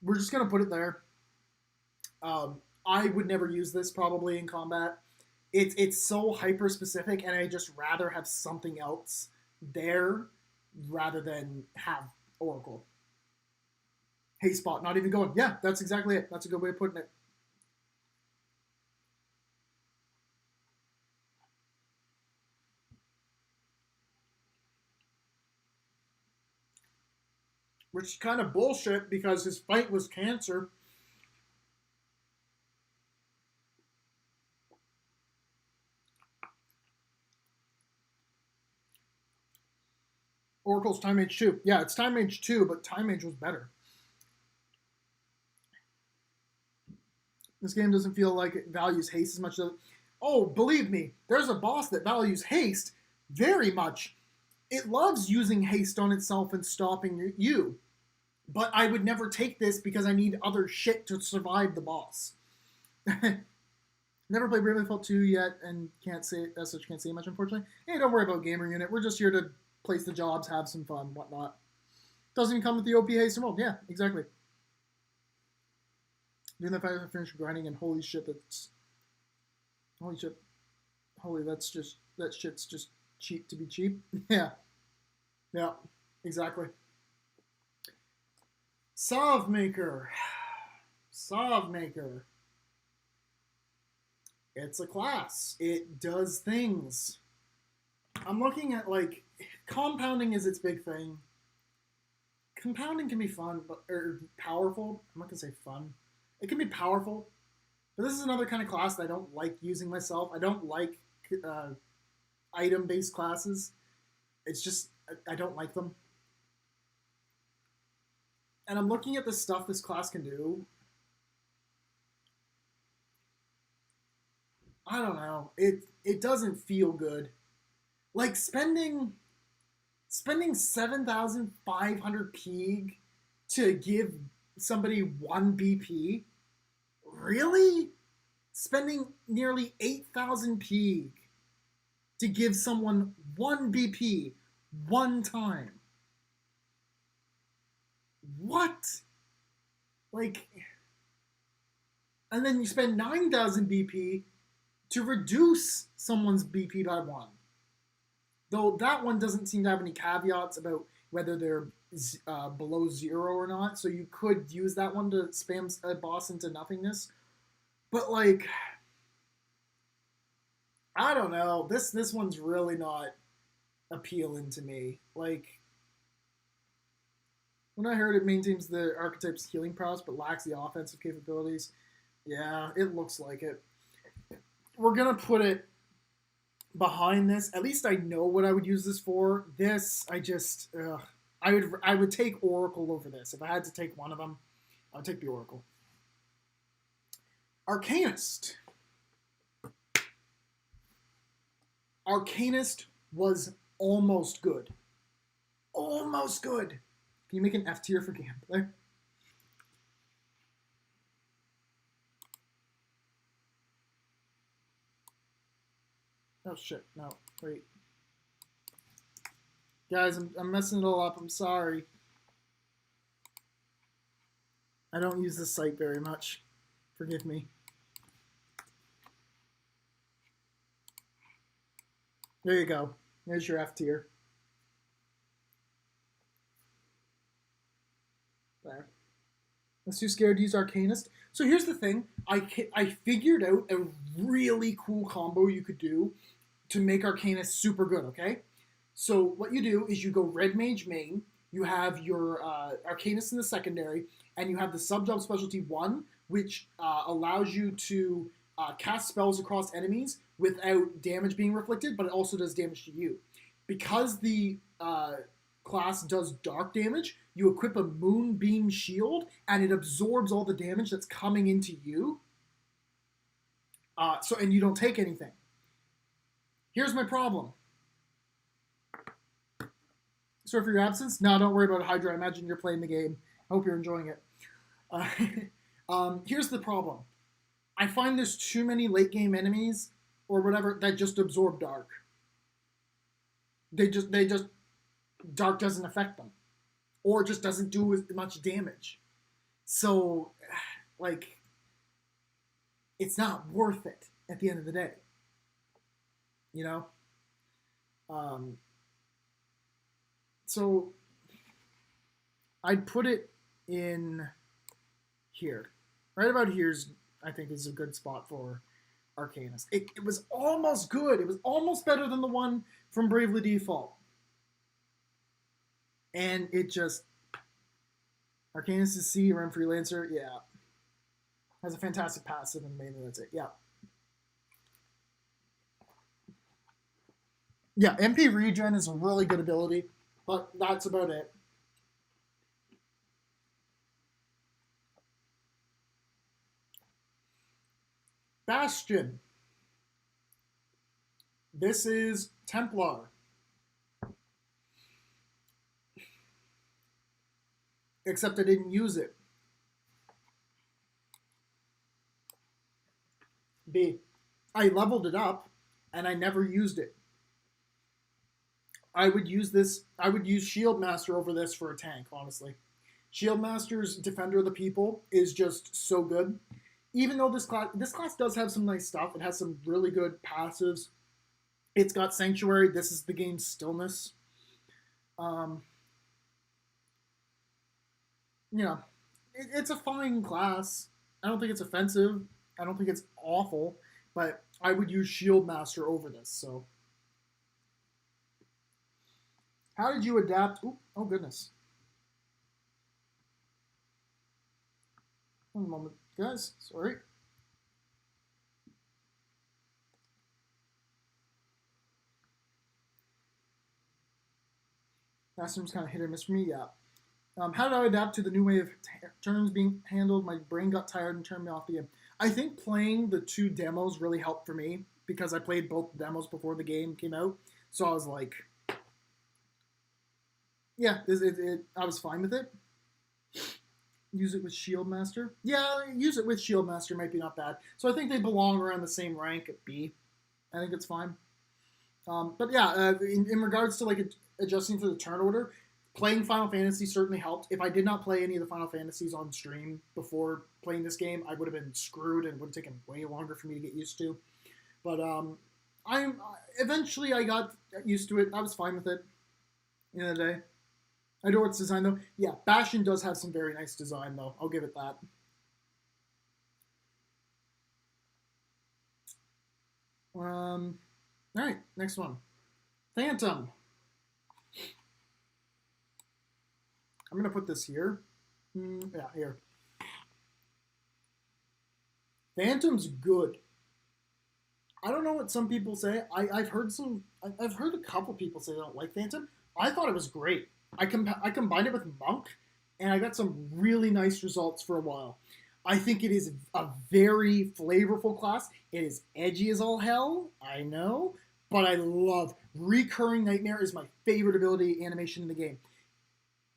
We're just going to put it there. I would never use this probably in combat. It's so hyper specific, and I just rather have something else there rather than have Oracle. Hey, Spot, not even going. Yeah, that's exactly it. That's a good way of putting it. Which is kind of bullshit because his fight was cancer. Oracle's Time Mage 2. Yeah, it's Time Mage 2, but Time Mage was better. This game doesn't feel like it values haste as much as... Oh, believe me, there's a boss that values haste very much. It loves using haste on itself and stopping you. But I would never take this because I need other shit to survive the boss. Never played Bravely Default 2 yet and can't say much, unfortunately. Hey, don't worry about Gamer Unit. We're just here to place the jobs, have some fun, whatnot. Doesn't even come with the OP haste involved. Yeah, exactly. Doing that fight to finish grinding, and holy shit, that's... Holy shit. Holy, that's just... That shit's just cheap to be cheap. Yeah. Yeah, exactly. Sovmaker. Sovmaker. It's a class. It does things. I'm looking at, like, compounding is its big thing. Compounding can be fun, or powerful. I'm not going to say fun. It can be powerful, but this is another kind of class that I don't like using myself. I don't like item-based classes. It's just, I don't like them. And I'm looking at the stuff this class can do. I don't know. It doesn't feel good. Like spending 7,500 pig to give somebody 1 BP? Really? Spending nearly 8,000 pig to give someone 1 BP one time? What? Like, and then you spend 9,000 BP to reduce someone's BP by 1. Though that one doesn't seem to have any caveats about whether they're below 0 or not, so you could use that one to spam a boss into nothingness. But like, I don't know. This one's really not appealing to me. Like, when I heard it maintains the archetype's healing prowess but lacks the offensive capabilities, yeah, it looks like it. We're gonna put it behind this. At least I know what I would use this for. This, I would take Oracle over this. If I had to take one of them, I would take the Oracle. Arcanist. Arcanist was almost good. Almost good. Can you make an F tier for gameplay? Oh shit, no, wait. Guys, I'm messing it all up, I'm sorry. I don't use this site very much. Forgive me. There you go. There's your F tier. There. I'm too scared to use Arcanist. So here's the thing. I figured out a really cool combo you could do to make Arcanist super good, okay? So what you do is you go Red Mage main, you have your Arcanist in the secondary, and you have the sub-job specialty 1, which allows you to cast spells across enemies without damage being reflected, but it also does damage to you. Because the class does dark damage, you equip a Moonbeam Shield, and it absorbs all the damage that's coming into you. And you don't take anything. Here's my problem. Sorry for your absence. No, don't worry about Hydra. I imagine you're playing the game. I hope you're enjoying it. Here's the problem. I find there's too many late game enemies or whatever that just absorb dark. They just dark doesn't affect them, or just doesn't do as much damage. So, like, it's not worth it at the end of the day. You know? So, I'd put it in here. Right about here's, I think, is a good spot for Arcanist. It was almost good. It was almost better than the one from Bravely Default. And it just... Arcanist is C, run Freelancer, yeah. Has a fantastic passive, and mainly that's it, yeah. Yeah, MP Regen is a really good ability, but that's about it. Bastion. This is Templar. Except I didn't use it. B. I leveled it up, and I never used it. I would use Shieldmaster over this for a tank, honestly. Shieldmaster's Defender of the People is just so good. Even though this class does have some nice stuff, it has some really good passives. It's got Sanctuary. This is the game's stillness. Yeah, it's a fine class. I don't think it's offensive. I don't think it's awful, but I would use Shieldmaster over this, so. How did you adapt? Ooh, oh, goodness. One moment, guys. Sorry. Last time was kind of hit or miss for me. Yeah. How did I adapt to the new way of turns being handled? My brain got tired and turned me off the game. I think playing the 2 demos really helped for me because I played both demos before the game came out. So I was like, yeah, I was fine with it. Use it with Shieldmaster. Yeah, use it with Shieldmaster might be not bad. So I think they belong around the same rank at B. I think it's fine. But yeah, in regards to like adjusting to the turn order, playing Final Fantasy certainly helped. If I did not play any of the Final Fantasies on stream before playing this game, I would have been screwed and would have taken way longer for me to get used to. But eventually I got used to it. I was fine with it. At the end of the day, I adore its design though. Yeah, Bastion does have some very nice design though. I'll give it that. All right, next one, Phantom. I'm going to put this here. Yeah, here. Phantom's good. I don't know what some people say. I've heard a couple people say they don't like Phantom. I thought it was great. I combined it with Monk, and I got some really nice results for a while. I think it is a very flavorful class. It is edgy as all hell, I know, but I love Recurring Nightmare is my favorite ability animation in the game.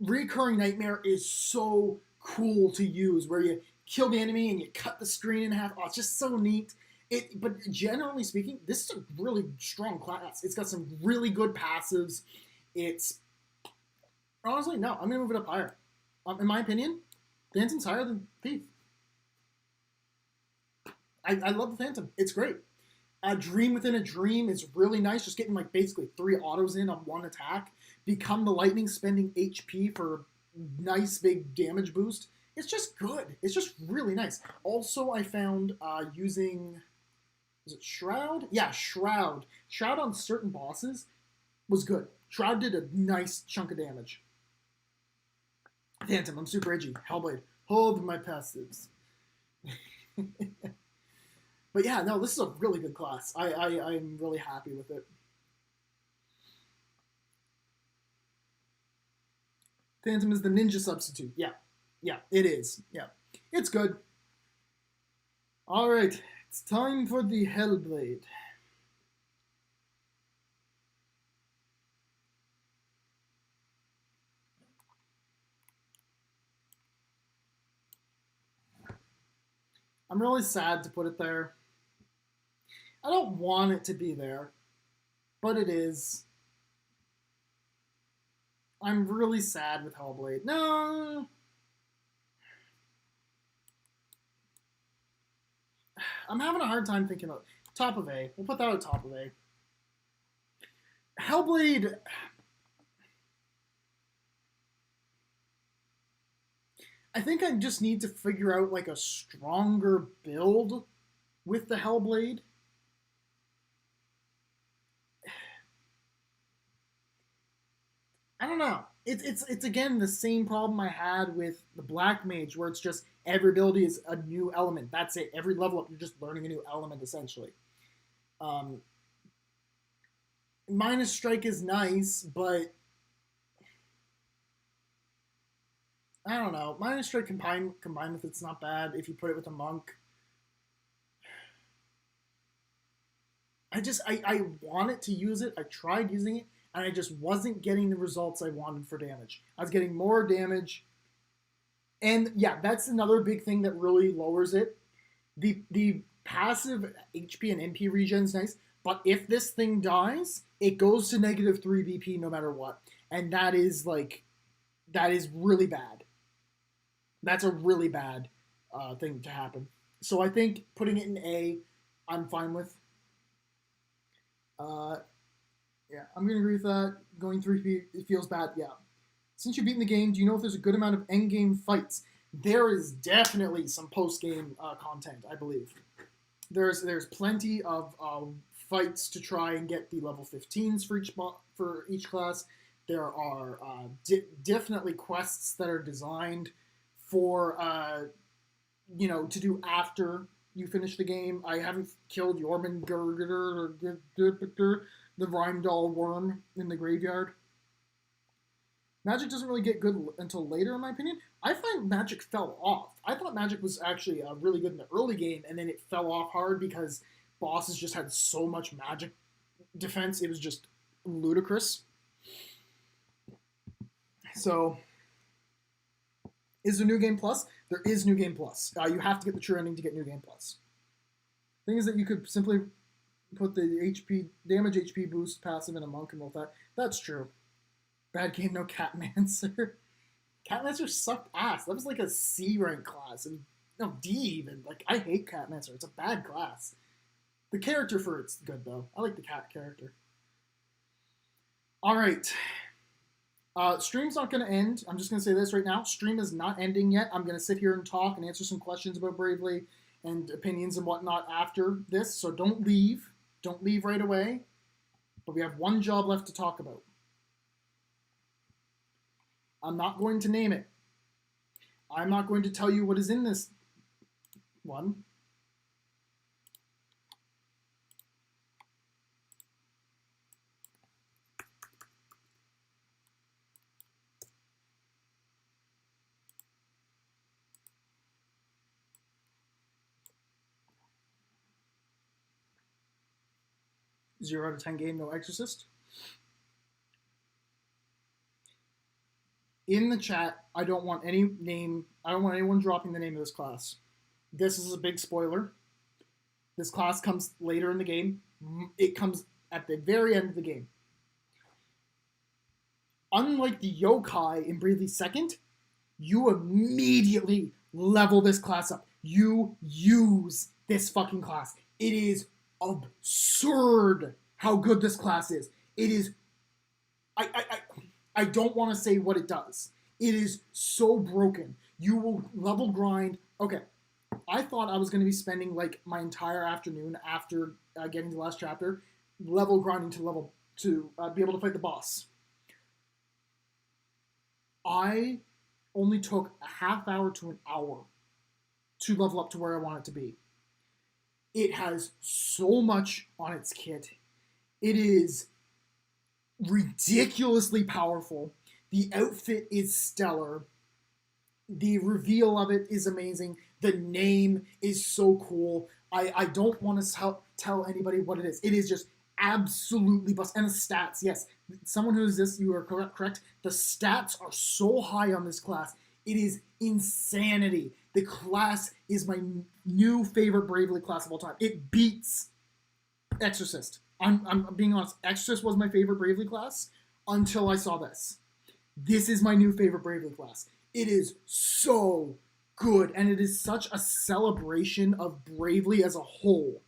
Recurring Nightmare is so cool to use, where you kill the enemy and you cut the screen in half. Oh, it's just so neat. But generally speaking, this is a really strong class. It's got some really good passives. It's honestly, no, I'm gonna move it up higher. In my opinion, Phantom's higher than Thief. I love the Phantom. It's great. Dream Within a Dream is really nice. Just getting like basically 3 autos in on 1 attack. Become the Lightning, spending HP for nice big damage boost. It's just good. It's just really nice. Also, I found using, was it Shroud? Yeah, Shroud. Shroud on certain bosses was good. Shroud did a nice chunk of damage. Phantom, I'm super edgy. Hellblade, hold my passives. But yeah, no, this is a really good class. I'm really happy with it. Phantom is the ninja substitute. Yeah, it is. Yeah, it's good. All right, it's time for the Hellblade. I'm really sad to put it there. I don't want it to be there, but it is. I'm really sad with Hellblade. No! I'm having a hard time thinking of top of A. We'll put that at top of A. Hellblade. I think I just need to figure out like a stronger build with the Hellblade. I don't know. It's again the same problem I had with the Black Mage, where it's just every ability is a new element. That's it. Every level up, you're just learning a new element essentially. Minus Strike is nice, but I don't know. Minus Strike combined with it's not bad if you put it with a Monk. I wanted to use it. I tried using it, and I just wasn't getting the results I wanted for damage. I was getting more damage. And yeah, that's another big thing that really lowers it. The passive HP and MP regen is nice, but if this thing dies, it goes to -3 BP no matter what. And that is really bad. That's a really bad thing to happen. So I think putting it in A, I'm fine with. Yeah, I'm gonna agree with that. Going through it feels bad. Yeah. Since you've beaten the game, do you know if there's a good amount of endgame fights? There is definitely some post-game content, I believe. There's plenty of fights to try and get the level 15s for each class. There are definitely quests that are designed for you know, to do after you finish the game. I haven't killed Jormungandr or the Rheimdall worm in the graveyard. Magic doesn't really get good until later, in my opinion. I find Magic fell off. I thought Magic was actually really good in the early game, and then it fell off hard because bosses just had so much Magic defense. It was just ludicrous. So, is there New Game Plus? There is New Game Plus. You have to get the true ending to get New Game Plus. Thing is that you could simply put the HP damage HP boost passive in a monk and roll that. That's true. Bad game, no Catmancer. Catmancer sucked ass. That was like a C rank class, and no D even. Like, I hate Catmancer. It's a bad class. The character for it's good though. I like the cat character. All right. Stream's not going to end. I'm just going to say this right now. Stream is not ending yet. I'm going to sit here and talk and answer some questions about Bravely and opinions and whatnot after this. So don't leave. Don't leave right away. But we have one job left to talk about. I'm not going to name it. I'm not going to tell you what is in this one. Zero out of 10 game, no Exorcist. In the chat, I don't want anyone dropping the name of this class. This is a big spoiler. This class comes later in the game. It comes at the very end of the game. Unlike the yokai in Bravely 2nd, you immediately level this class up. You use this fucking class. It is absurd how good this class is. It is... I don't want to say what it does. It is so broken. You will level grind. Okay, I thought I was going to be spending like my entire afternoon after getting to the last chapter level grinding to be able to fight the boss. I only took a half hour to an hour to level up to where I want it to be. It has so much on its kit. It is ridiculously powerful. The outfit is stellar. The reveal of it is amazing. The name is so cool. I don't want to tell anybody what it is. It is just absolutely bust. And the stats, yes. Someone who is this, you are correct. The stats are so high on this class. It is insanity. The class is my new favorite Bravely class of all time. It beats Exorcist. I'm being honest. Exorcist was my favorite Bravely class until I saw this. This is my new favorite Bravely class. It is so good, and it is such a celebration of Bravely as a whole.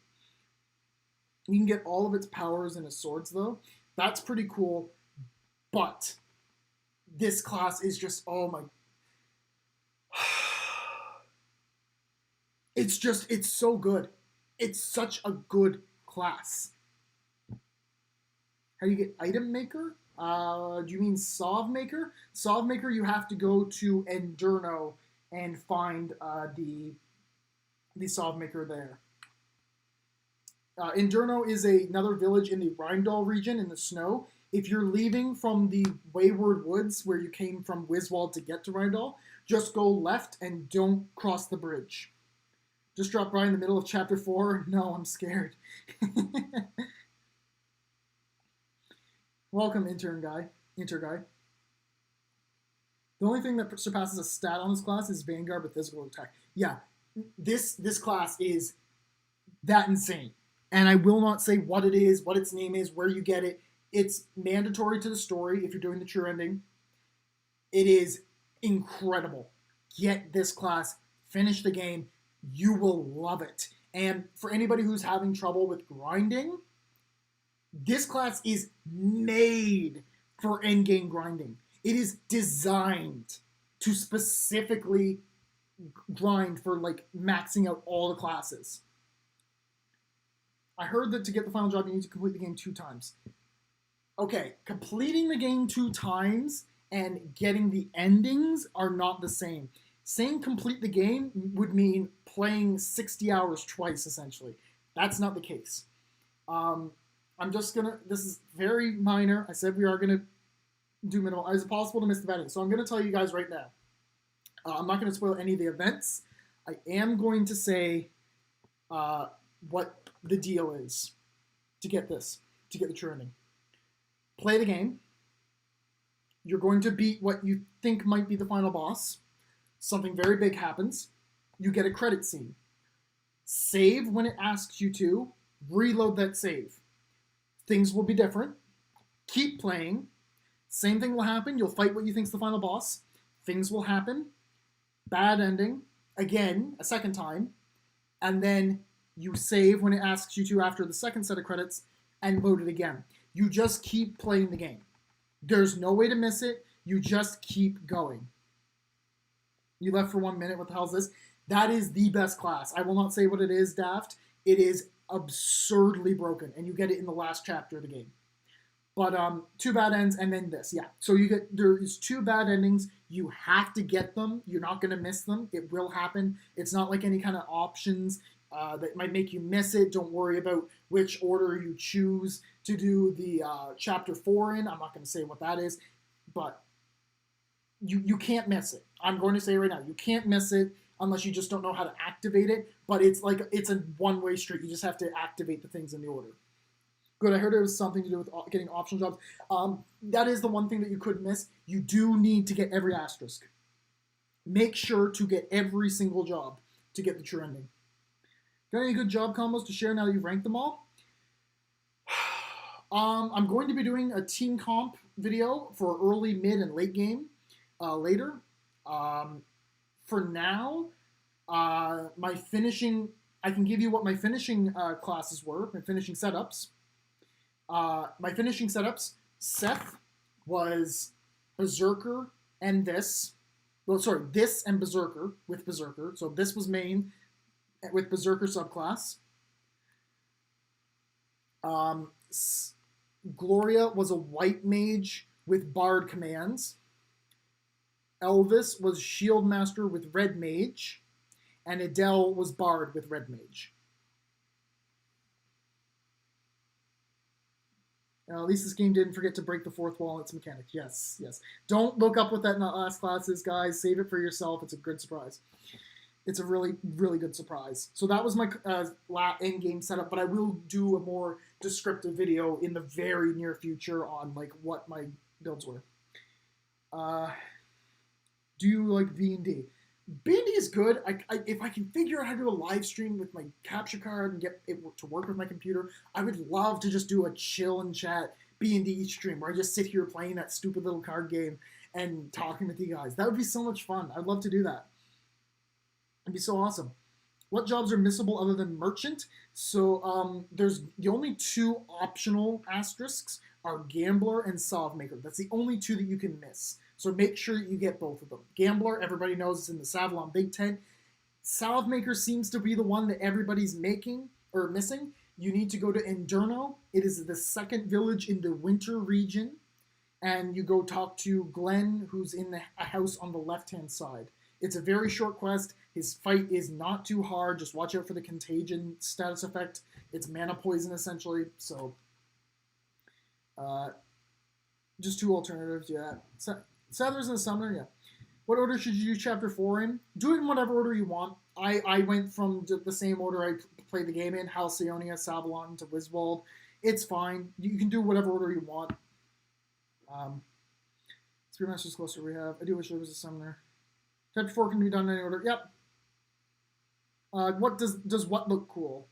You can get all of its powers in its swords, though. That's pretty cool, but this class is just, oh my... It's so good. It's such a good class. How do you get Item Maker? Do you mean Sov Maker? Sov Maker, you have to go to Endurno and find the Sov Maker there. Endurno is another village in the Rheimdall region in the snow. If you're leaving from the Wayward Woods, where you came from Wiswald to get to Rheimdall, just go left and don't cross the bridge. Just drop by in the middle of Chapter 4. No, I'm scared. Welcome, Inter guy. The only thing that surpasses a stat on this class is Vanguard with physical attack. Yeah, this class is that insane. And I will not say what it is, what its name is, where you get it. It's mandatory to the story if you're doing the true ending. It is incredible. Get this class. Finish the game. You will love it. And for anybody who's having trouble with grinding, this class is made for endgame grinding. It is designed to specifically grind for like maxing out all the classes. I heard that to get the final job, you need to complete the game 2 times. Okay, completing the game 2 times and getting the endings are not the same. Saying complete the game would mean playing 60 hours twice, essentially. That's not the case. I'm just gonna, this is very minor. I said we are gonna do minimal. Is it possible to miss the betting? So I'm gonna tell you guys right now. I'm not gonna spoil any of the events. I am going to say what the deal is to get this, to get the true ending. Play the game. You're going to beat what you think might be the final boss. Something very big happens. You get a credit scene. Save when it asks you to. Reload that save. Things will be different. Keep playing. Same thing will happen. You'll fight what you think is the final boss. Things will happen. Bad ending. Again, a second time. And then you save when it asks you to after the second set of credits and load it again. You just keep playing the game. There's no way to miss it. You just keep going. You left for 1 minute. What the hell is this? That is the best class. I will not say what it is, Daft. It is absurdly broken, and you get it in the last chapter of the game. But 2 bad ends, and then this. Yeah. So there is 2 bad endings. You have to get them. You're not going to miss them. It will happen. It's not like any kind of options that might make you miss it. Don't worry about which order you choose to do the chapter 4 in. I'm not going to say what that is, but you can't miss it. I'm going to say right now, you can't miss it unless you just don't know how to activate it. But it's like it's a one-way street. You just have to activate the things in the order. Good. I heard it was something to do with getting optional jobs. That is the one thing that you could miss. You do need to get every asterisk. Make sure to get every single job to get the true ending. Got any good job combos to share now that you've ranked them all? I'm going to be doing a team comp video for early, mid, and late game later. For now, my finishing, I can give you what my finishing classes were, my finishing setups. My finishing setups, Seth was Berserker and this. Well, sorry, this and Berserker with Berserker. So this was main with Berserker subclass. Gloria was a white mage with Bard commands. Elvis was Shieldmaster with red mage. And Adele was Bard with red mage. At least this game didn't forget to break the fourth wall in its mechanic. Yes, yes. Don't look up what that last class is, guys. Save it for yourself. It's a good surprise. It's a really, really good surprise. So that was my end-game setup, but I will do a more descriptive video in the very near future on like what my builds were. Do you like V&D? V&D is good. If I can figure out how to do a live stream with my capture card and get it to work with my computer, I would love to just do a chill and chat B&D stream where I just sit here playing that stupid little card game and talking with you guys. That would be so much fun. I'd love to do that. It'd be so awesome. What jobs are missable other than merchant? So there's the only 2 optional asterisks are gambler and salve maker. That's the only 2 that you can miss. So make sure you get both of them. Gambler, everybody knows it's in the Savalon Big Tent. Salve maker seems to be the one that everybody's making or missing. You need to go to Inderno. It is the 2nd village in the winter region. And you go talk to Glenn, who's in a house on the left-hand side. It's a very short quest. His fight is not too hard. Just watch out for the contagion status effect. It's mana poison, essentially. So, just 2 alternatives, yeah. Settlers and the Summoner, yeah. What order should you do Chapter 4 in? Do it in whatever order you want. I went from the same order I played the game in, Halcyonia, Savalon to Wiswald. It's fine. You can do whatever order you want. Spiritmaster's closer we have. I do wish there was a Summoner. Chapter 4 can be done in any order. Yep. What does what look cool?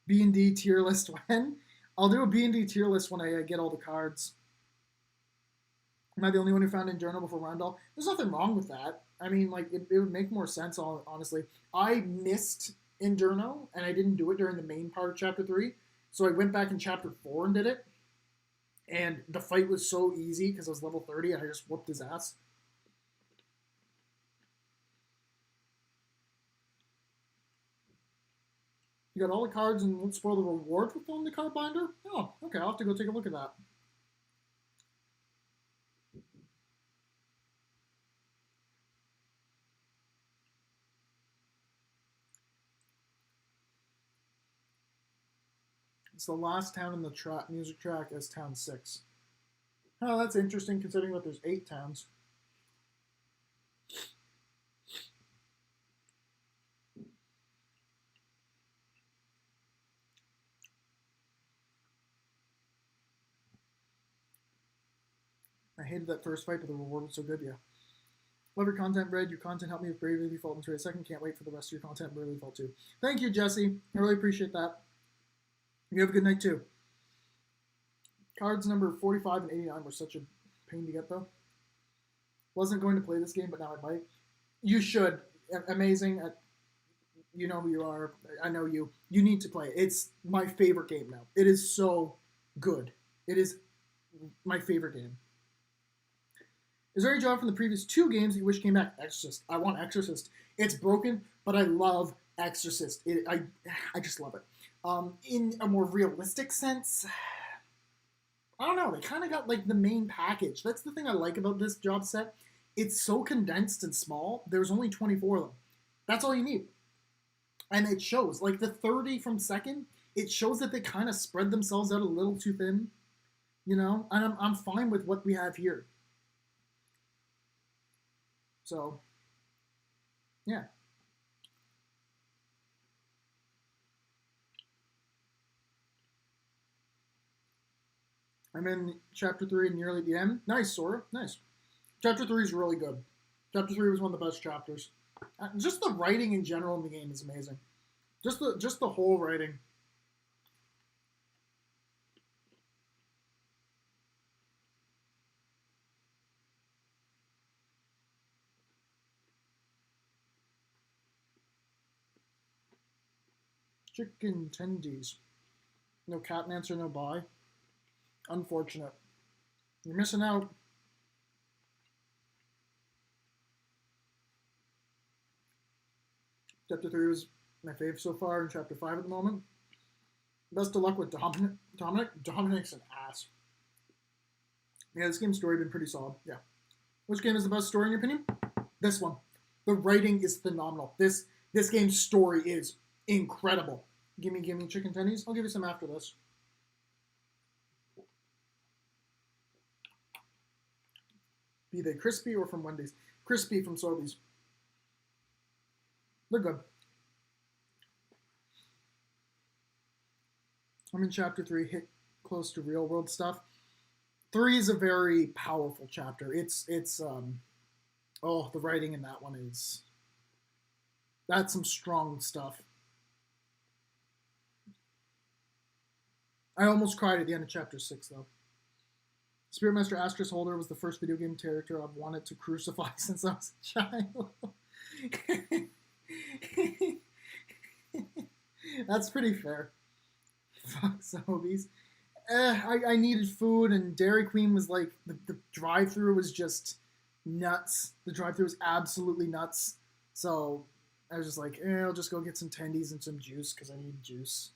B&D tier list when? I'll do a B&D tier list when I get all the cards. Am I the only one who found Inferno before Randall? There's nothing wrong with that. I mean, like, it would make more sense, honestly. I missed Inferno, and I didn't do it during the main part of Chapter 3. So I went back in Chapter 4 and did it. And the fight was so easy because I was level 30 and I just whooped his ass. You got all the cards and won't spoil the reward with on the card binder? Oh, okay. I'll have to go take a look at that. It's the last town in the music track as town 6. Oh, that's interesting considering that there's 8 towns. I hated that first fight, but the reward was so good, yeah. Love your content, Brad. Your content helped me with Bravely Default and Trade Second. Can't wait for the rest of your content, Bravely Default 2. Thank you, Jesse. I really appreciate that. You have a good night, too. Cards number 45 and 89 were such a pain to get, though. Wasn't going to play this game, but now I might. You should. Amazing. You know who you are. I know you. You need to play it. It's my favorite game now. It is so good. It is my favorite game. Is there any job from the previous 2 games that you wish came back? Exorcist. I want Exorcist. It's broken, but I love Exorcist. I just love it. In a more realistic sense, I don't know. They kind of got like the main package. That's the thing I like about this job set. It's so condensed and small. There's only 24 of them. That's all you need. And it shows. Like the 30 from second, it shows that they kind of spread themselves out a little too thin. You know? And I'm fine with what we have here. So, yeah. I'm in Chapter 3 and nearly the end. Nice, Sora. Nice. Chapter 3 is really good. Chapter 3 was one of the best chapters. Just the writing in general in the game is amazing. Just the whole writing. Chicken tendies. No Catmancer, no buy. Unfortunate. You're missing out. Chapter 3 was my fave so far, and Chapter 5 at the moment. Best of luck with Dominic. Dominic's an ass. Yeah, this game's story has been pretty solid. Yeah. Which game is the best story in your opinion? This one. The writing is phenomenal. This game's story is incredible. Give me chicken tendies. I'll give you some after this. Be they crispy or from Wendy's? Crispy from Sobeys. They're good. I'm in Chapter 3, hit close to real world stuff. 3 is a very powerful chapter. The writing in that one is... That's some strong stuff. I almost cried at the end of Chapter 6, though. Spiritmaster Asterisk Holder was the first video game character I've wanted to crucify since I was a child. That's pretty fair. Fuck Sobeys. I needed food, and Dairy Queen was like, the drive-thru was just nuts. The drive-thru was absolutely nuts. So I was just like, I'll just go get some tendies and some juice because I need juice.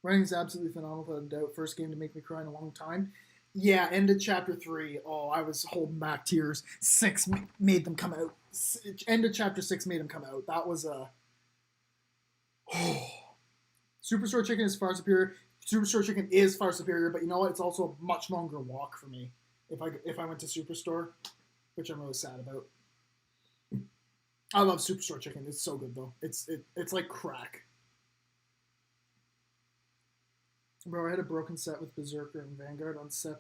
Writing is absolutely phenomenal, without a doubt. First game to make me cry in a long time. Yeah, end of Chapter 3. Oh, I was holding back tears. 6 made them come out. End of Chapter 6 made them come out. That was a... Superstore Chicken is far superior. Superstore Chicken is far superior, but you know what? It's also a much longer walk for me if I went to Superstore, which I'm really sad about. I love Superstore Chicken. It's so good, though. It's like crack. Bro, I had a broken set with Berserker and Vanguard on 7.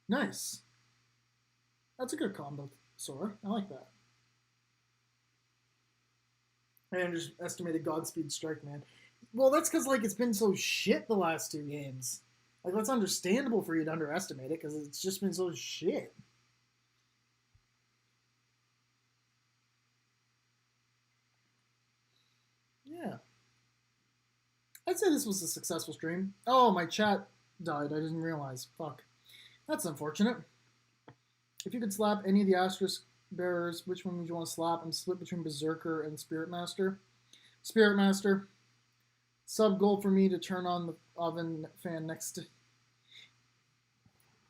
Nice. That's a good combo, Sora. I like that. I underestimated Godspeed Strike, man. Well, that's because, like, it's been so shit the last 2 games. Like, that's understandable for you to underestimate it, because it's just been so shit. Yeah. I'd say this was a successful stream. Oh, my chat died. I didn't realize. Fuck. That's unfortunate. If you could slap any of the Asterisk bearers, which one would you want to slap? I'm split between Berserker and Spiritmaster. Spiritmaster. Sub goal for me to turn on the oven fan next to...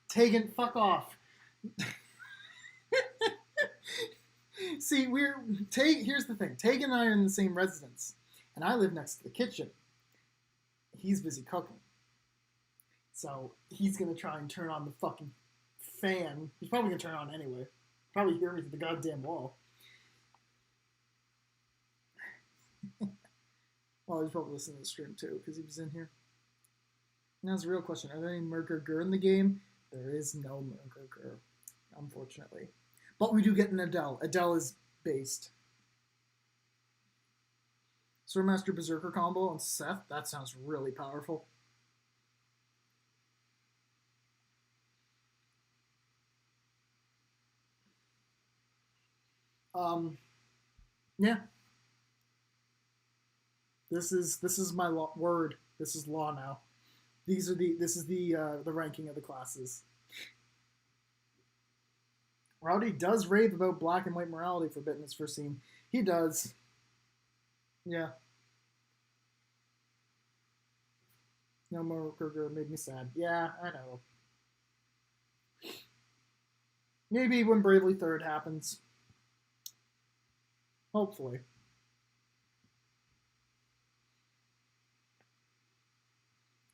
Tegan, fuck off. See, here's the thing. Tegan and I are in the same residence, and I live next to the kitchen. He's busy cooking. So he's going to try and turn on the fucking fan. He's probably going to turn it on anyway. Probably hear me through the goddamn wall. Well, he's probably listening to the stream too, because he was in here. Now, that's a real question. Are there any Berserker in the game? There is no Berserker, unfortunately. But we do get an Adele. Adele is based. Swordmaster Berserker combo on Seth. That sounds really powerful. Yeah. This is my word. This is law now. This is the ranking of the classes. Rowdy does rave about black and white morality for Bitterness first scene. He does. Yeah. No more Kruger made me sad. Yeah, I know. Maybe when Bravely Third happens. Hopefully.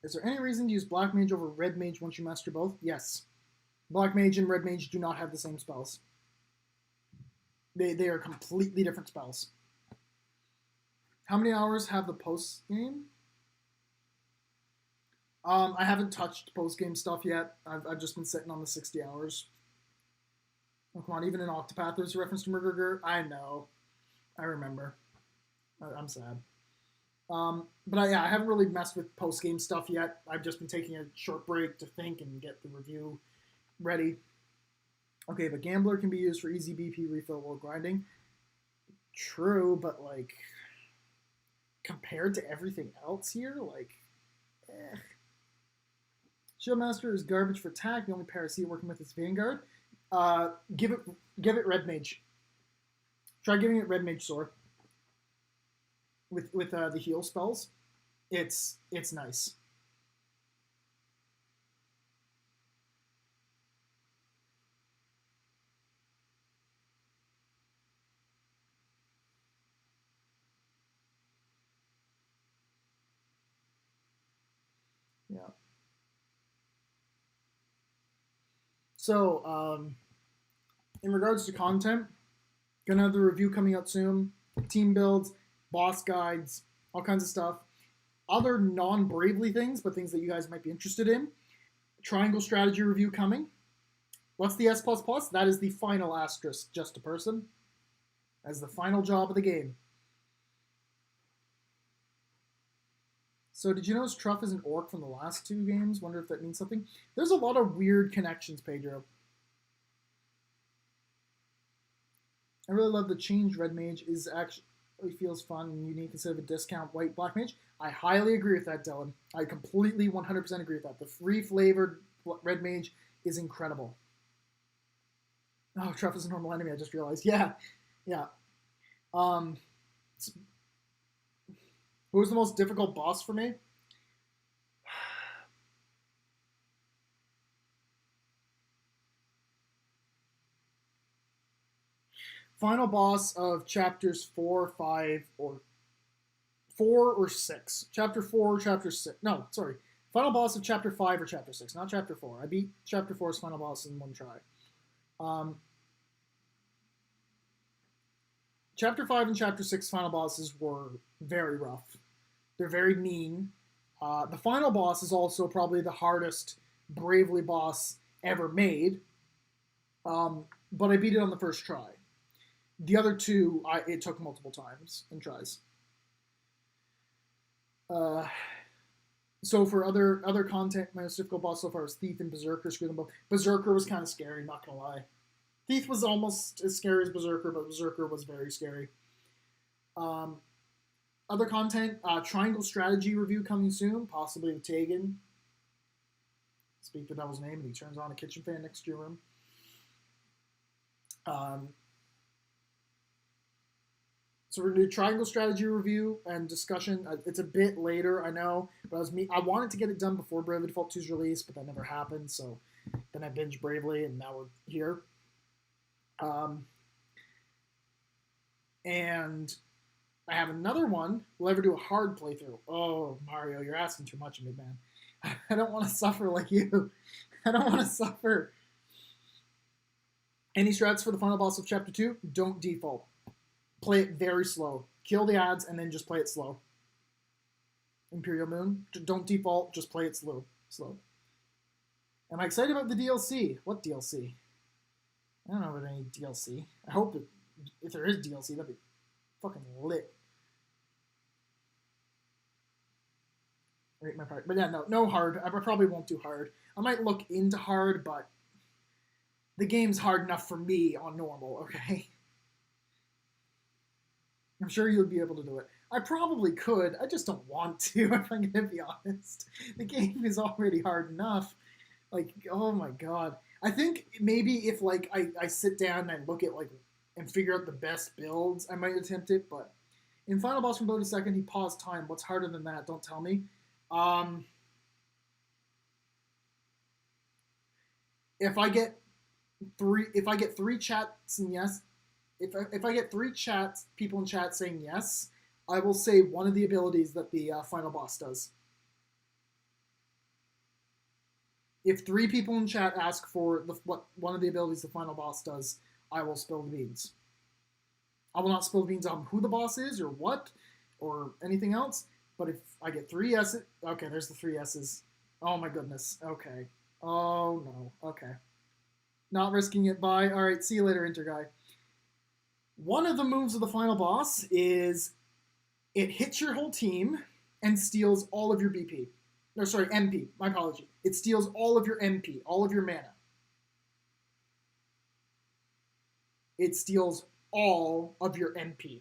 Is there any reason to use Black Mage over Red Mage once you master both? Yes. Black Mage and Red Mage do not have the same spells. They are completely different spells. How many hours have the post game? I haven't touched post game stuff yet. I've just been sitting on the 60 hours. Oh, come on, even in Octopath there's a reference to Murder. I know. I remember. I'm sad. But I haven't really messed with post game stuff yet. I've just been taking a short break to think and get the review ready. Okay, but Gambler can be used for easy BP refill while grinding. True, but like compared to everything else here, like, Shieldmaster is garbage for attack. The only pair I see working with is Vanguard. Give it Red Mage. Try giving it Red Mage Sword. With the heal spells, it's nice. Yeah. So, in regards to content, gonna have the review coming out soon. Team builds, boss guides, all kinds of stuff. Other non-Bravely things, but things that you guys might be interested in. Triangle strategy review coming. What's the S++? That is the final asterisk, just a person. As the final job of the game. So did you notice Truff is an orc from the last two games? Wonder if that means something. There's a lot of weird connections, Pedro. I really love the change. Red Mage is actually feels fun and unique instead of a discount white Black Mage. I highly agree with that, Dylan. I completely 100% agree with that. The free flavored Red Mage is incredible. Oh, Truff is a normal enemy, I just realized. Yeah. Who was the most difficult boss for me? Final boss of chapters 4, 5, or 4 or 6. Chapter 4, chapter 6. No, sorry. Final boss of chapter 5 or chapter 6, not chapter 4. I beat chapter 4's final boss in one try. Chapter 5 and chapter 6 final bosses were very rough. They're very mean. The final boss is also probably the hardest Bravely boss ever made. But I beat it on the first try. The other two, it took multiple times and tries. So for other content, my most difficult boss so far is Thief and Berserker. Screw them both. Berserker was kind of scary, not gonna lie. Thief was almost as scary as Berserker, but Berserker was very scary. Other content, Triangle Strategy review coming soon, possibly with Tegan. Speak the devil's name, and he turns on a kitchen fan next to your room. So we're going to do Triangle Strategy review and discussion. It's a bit later, I know, but I wanted to get it done before Bravely Default 2's release, but that never happened, so then I binged Bravely, and now we're here. And I have another one. We'll ever do a hard playthrough. Oh, Mario, you're asking too much of me, man. I don't want to suffer like you. I don't want to suffer. Any strats for the final boss of Chapter 2? Don't default. Play it very slow. Kill the ads and then just play it slow. Imperial Moon. Don't default, just play it slow. Am I excited about the DLC? What DLC? I don't know about any DLC. I hope that if there is DLC, that'd be fucking lit. Rate my part. But yeah, no hard. I probably won't do hard. I might look into hard, but the game's hard enough for me on normal, okay? I'm sure you'll be able to do it. I probably could. I just don't want to, if I'm going to be honest. The game is already hard enough. Like, oh my god. I think maybe if, like, I sit down and look at, like, and figure out the best builds, I might attempt it, but in Final Boss from Below the Second, he paused time. What's harder than that? Don't tell me. If I get three chats and yes, if I get three people in chat saying yes, I will say one of the abilities that the final boss does. If 3 people in chat ask for what one of the abilities the final boss does, I will spill the beans. I will not spill the beans on who the boss is or what or anything else. But if I get 3 yeses, okay, there's the 3 yeses. Oh my goodness. Okay. Oh no. Okay. Not risking it. Bye. All right. See you later, Interguy. One of the moves of the final boss is it hits your whole team and steals all of your BP. No, sorry, MP. My apology. It steals all of your MP, all of your mana. It steals all of your MP.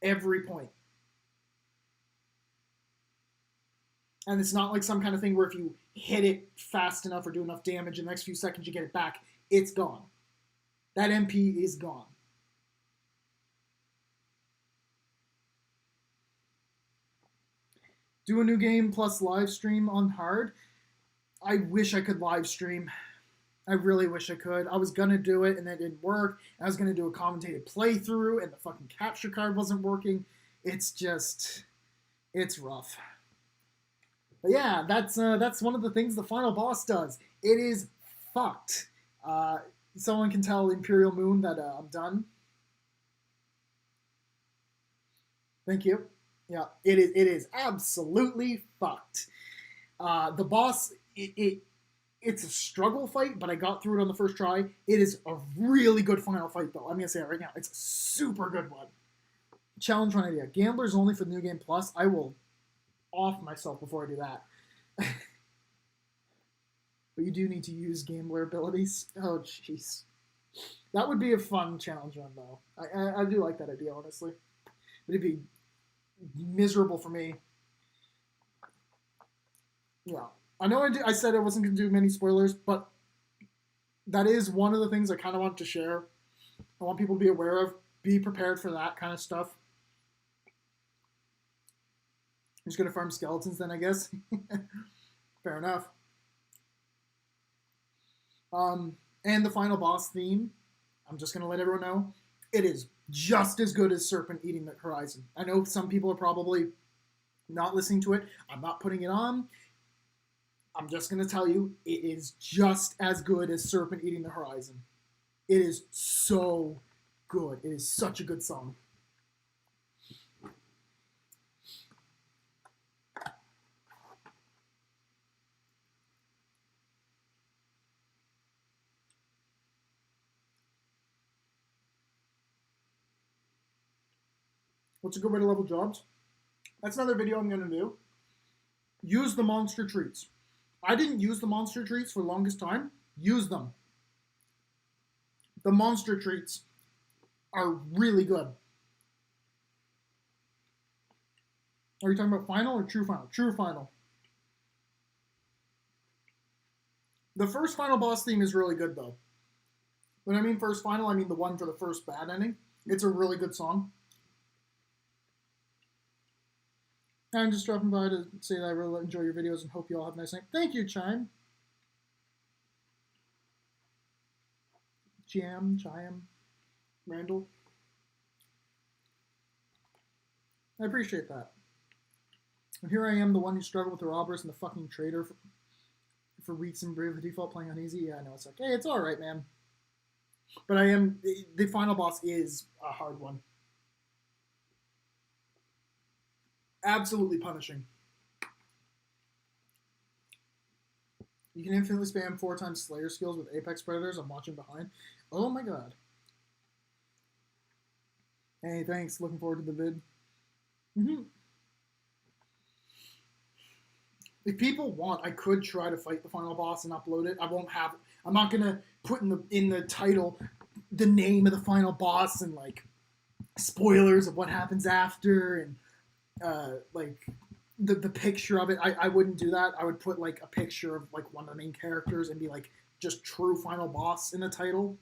Every point. And it's not like some kind of thing where if you hit it fast enough or do enough damage in the next few seconds you get it back. It's gone. That MP is gone. Do a new game plus live stream on hard. I wish I could live stream. I really wish I could. I was going to do it and it didn't work. I was going to do a commentated playthrough and the fucking capture card wasn't working. It's just, it's rough. But yeah, that's one of the things the final boss does. It is fucked. Someone can tell Imperial Moon that I'm done. Thank you. Yeah, it is absolutely fucked. The boss, it's a struggle fight, but I got through it on the first try. It is a really good final fight, though. I'm going to say it right now. It's a super good one. Challenge run idea. Gamblers only for the New Game Plus. I will off myself before I do that. But you do need to use gambler abilities. Oh, jeez. That would be a fun challenge run, though. I do like that idea, honestly. But it'd be miserable for me. Yeah. I know I said I wasn't going to do many spoilers, but that is one of the things I kind of want to share. I want people to be aware of. Be prepared for that kind of stuff. I'm just going to farm skeletons then, I guess. Fair enough. And the final boss theme, I'm just going to let everyone know, it is just as good as Serpent Eating the Horizon. I know some people are probably not listening to it. I'm not putting it on. I'm just going to tell you, it is just as good as Serpent Eating the Horizon. It is so good. It is such a good song. What's a good way to level jobs? That's another video I'm going to do. Use the monster treats. I didn't use the monster treats for the longest time. Use them. The monster treats are really good. Are you talking about final or true final? True final. The first final boss theme is really good, though. When I mean first final, I mean the one for the first bad ending. It's a really good song. I'm just dropping by to say that I really enjoy your videos and hope you all have a nice night. Thank you, Chime. Chime, Randall. I appreciate that. And here I am, the one who struggled with the robbers and the fucking traitor for weeks in Bravely Default playing on easy. Yeah, I know, it's like, hey, it's alright, man. But the final boss is a hard one. Absolutely punishing. You can infinitely spam 4 times Slayer skills with Apex Predators. I'm watching behind. Oh my god. Hey, thanks. Looking forward to the vid. Mm-hmm. If people want, I could try to fight the final boss and upload it. I'm not gonna put in the title the name of the final boss and like spoilers of what happens after and like the picture of it. I wouldn't do that. I would put like a picture of like one of the main characters and be like just true final boss in the title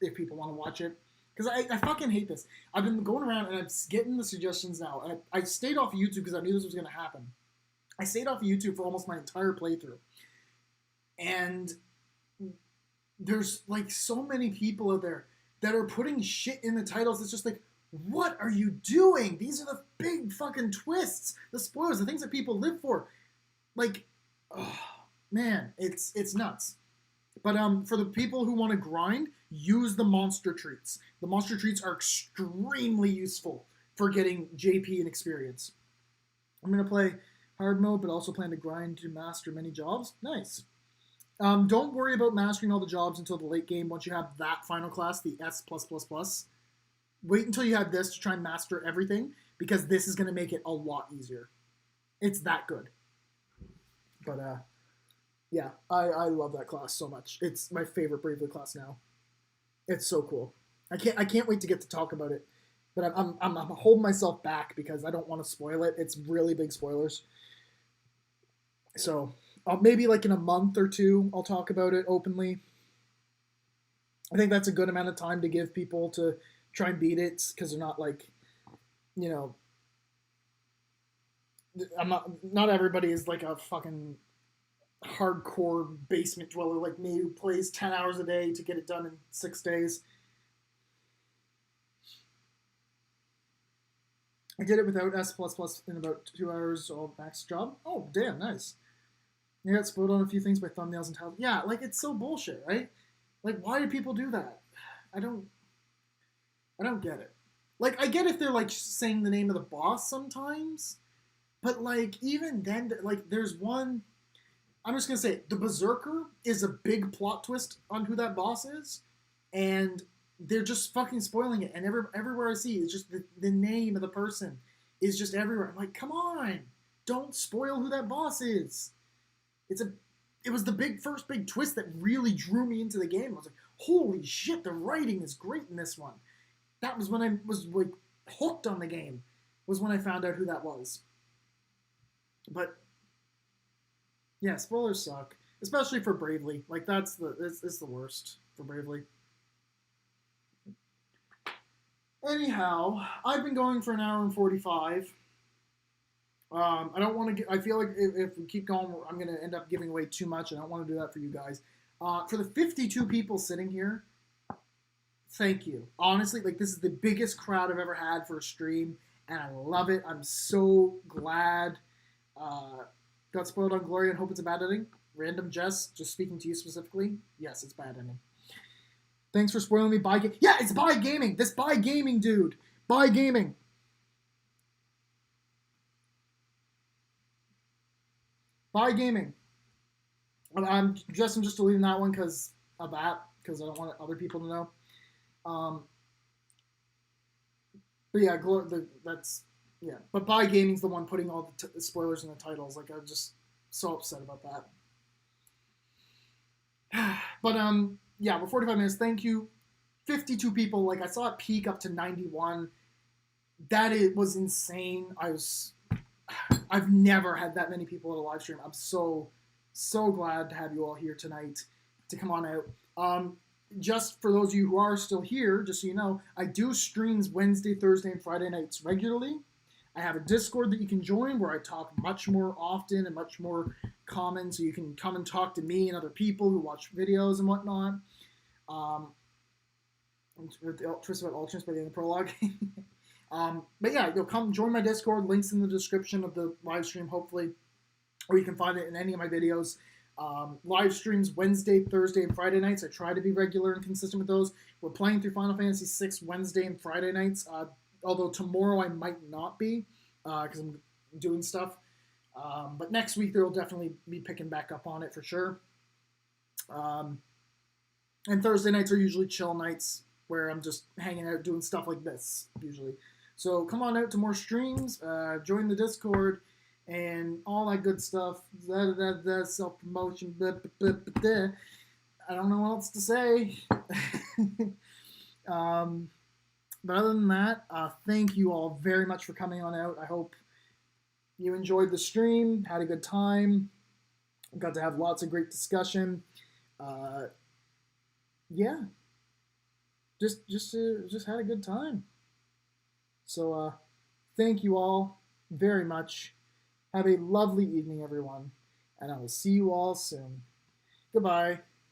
if people want to watch it. Because I fucking hate this. I've been going around and I'm getting the suggestions now. And I stayed off YouTube because I knew this was going to happen. I stayed off YouTube for almost my entire playthrough. And there's like so many people out there that are putting shit in the titles. It's just like, what are you doing? These are the big fucking twists, the spoilers, the things that people live for. Like, oh, man, it's nuts. But for the people who want to grind, use the monster treats. The monster treats are extremely useful for getting JP and experience. I'm going to play hard mode, but also plan to grind to master many jobs. Nice. Don't worry about mastering all the jobs until the late game. Once you have that final class, the S+++, wait until you have this to try and master everything, because this is going to make it a lot easier. It's that good. But yeah, I love that class so much. It's my favorite Bravely class now. It's so cool. I can't wait to get to talk about it. But I'm holding myself back because I don't want to spoil it. It's really big spoilers. So maybe like in a month or two, I'll talk about it openly. I think that's a good amount of time to give people to try and beat it, because they're not like, you know, not everybody is like a fucking hardcore basement dweller like me who plays 10 hours a day to get it done in 6 days. I did it without S++ in about 2 hours, so max job. Oh, damn, nice. I got spoiled on a few things by thumbnails and titles. Yeah, like, it's so bullshit, right? Like, why do people do that? I don't get it. Like, I get if they're, like, saying the name of the boss sometimes, but, like, even then, like, there's one... I'm just going to say, the Berserker is a big plot twist on who that boss is, and they're just fucking spoiling it. And everywhere I see, it's just the name of the person is just everywhere. I'm like, come on, don't spoil who that boss is. It was the first big twist that really drew me into the game. I was like, holy shit, the writing is great in this one. That was when I was like hooked on the game, was when I found out who that was. But yeah, spoilers suck, especially for Bravely. Like, it's the worst for Bravely. Anyhow, I've been going for an hour and 45. I don't want to I feel like if we keep going, I'm going to end up giving away too much, and I don't want to do that for you guys. For the 52 people sitting here, thank you. Honestly, like, this is the biggest crowd I've ever had for a stream, and I love it. I'm so glad. Got spoiled on Glory and hope it's a bad ending. Random Jess, just speaking to you specifically. Yes, it's bad ending. Thanks for spoiling me. Yeah, it's Buy Gaming. This Buy Gaming dude. Buy Gaming. Buy Gaming. I'm just deleting that one because of that, because I don't want other people to know. But yeah, that's... Yeah, but Buy Gaming's the one putting all the spoilers in the titles. Like, I'm just so upset about that. But, yeah, we're 45 minutes. Thank you. 52 people. Like, I saw it peak up to 91. That was insane. I've never had that many people at a live stream. I'm so glad to have you all here tonight to come on out. Just for those of you who are still here, just so you know, I do streams Wednesday, Thursday, and Friday nights regularly. I have a Discord that you can join where I talk much more often and much more common, so you can come and talk to me and other people who watch videos and whatnot. Twist about alternates by the end of the prologue. But yeah, you'll come join my Discord. Links in the description of the live stream, hopefully, or you can find it in any of my videos. Live streams Wednesday, Thursday, and Friday nights. I try to be regular and consistent with those. We're playing through Final Fantasy VI Wednesday and Friday nights. Although tomorrow I might not be because I'm doing stuff. But next week there will definitely be picking back up on it for sure. And Thursday nights are usually chill nights where I'm just hanging out doing stuff like this usually. So come on out to more streams, join the Discord, and all that good stuff. Self promotion. I don't know what else to say. But other than that, thank you all very much for coming on out. I hope you enjoyed the stream, had a good time, got to have lots of great discussion. Yeah, just had a good time. So thank you all very much. Have a lovely evening, everyone, and I will see you all soon. Goodbye.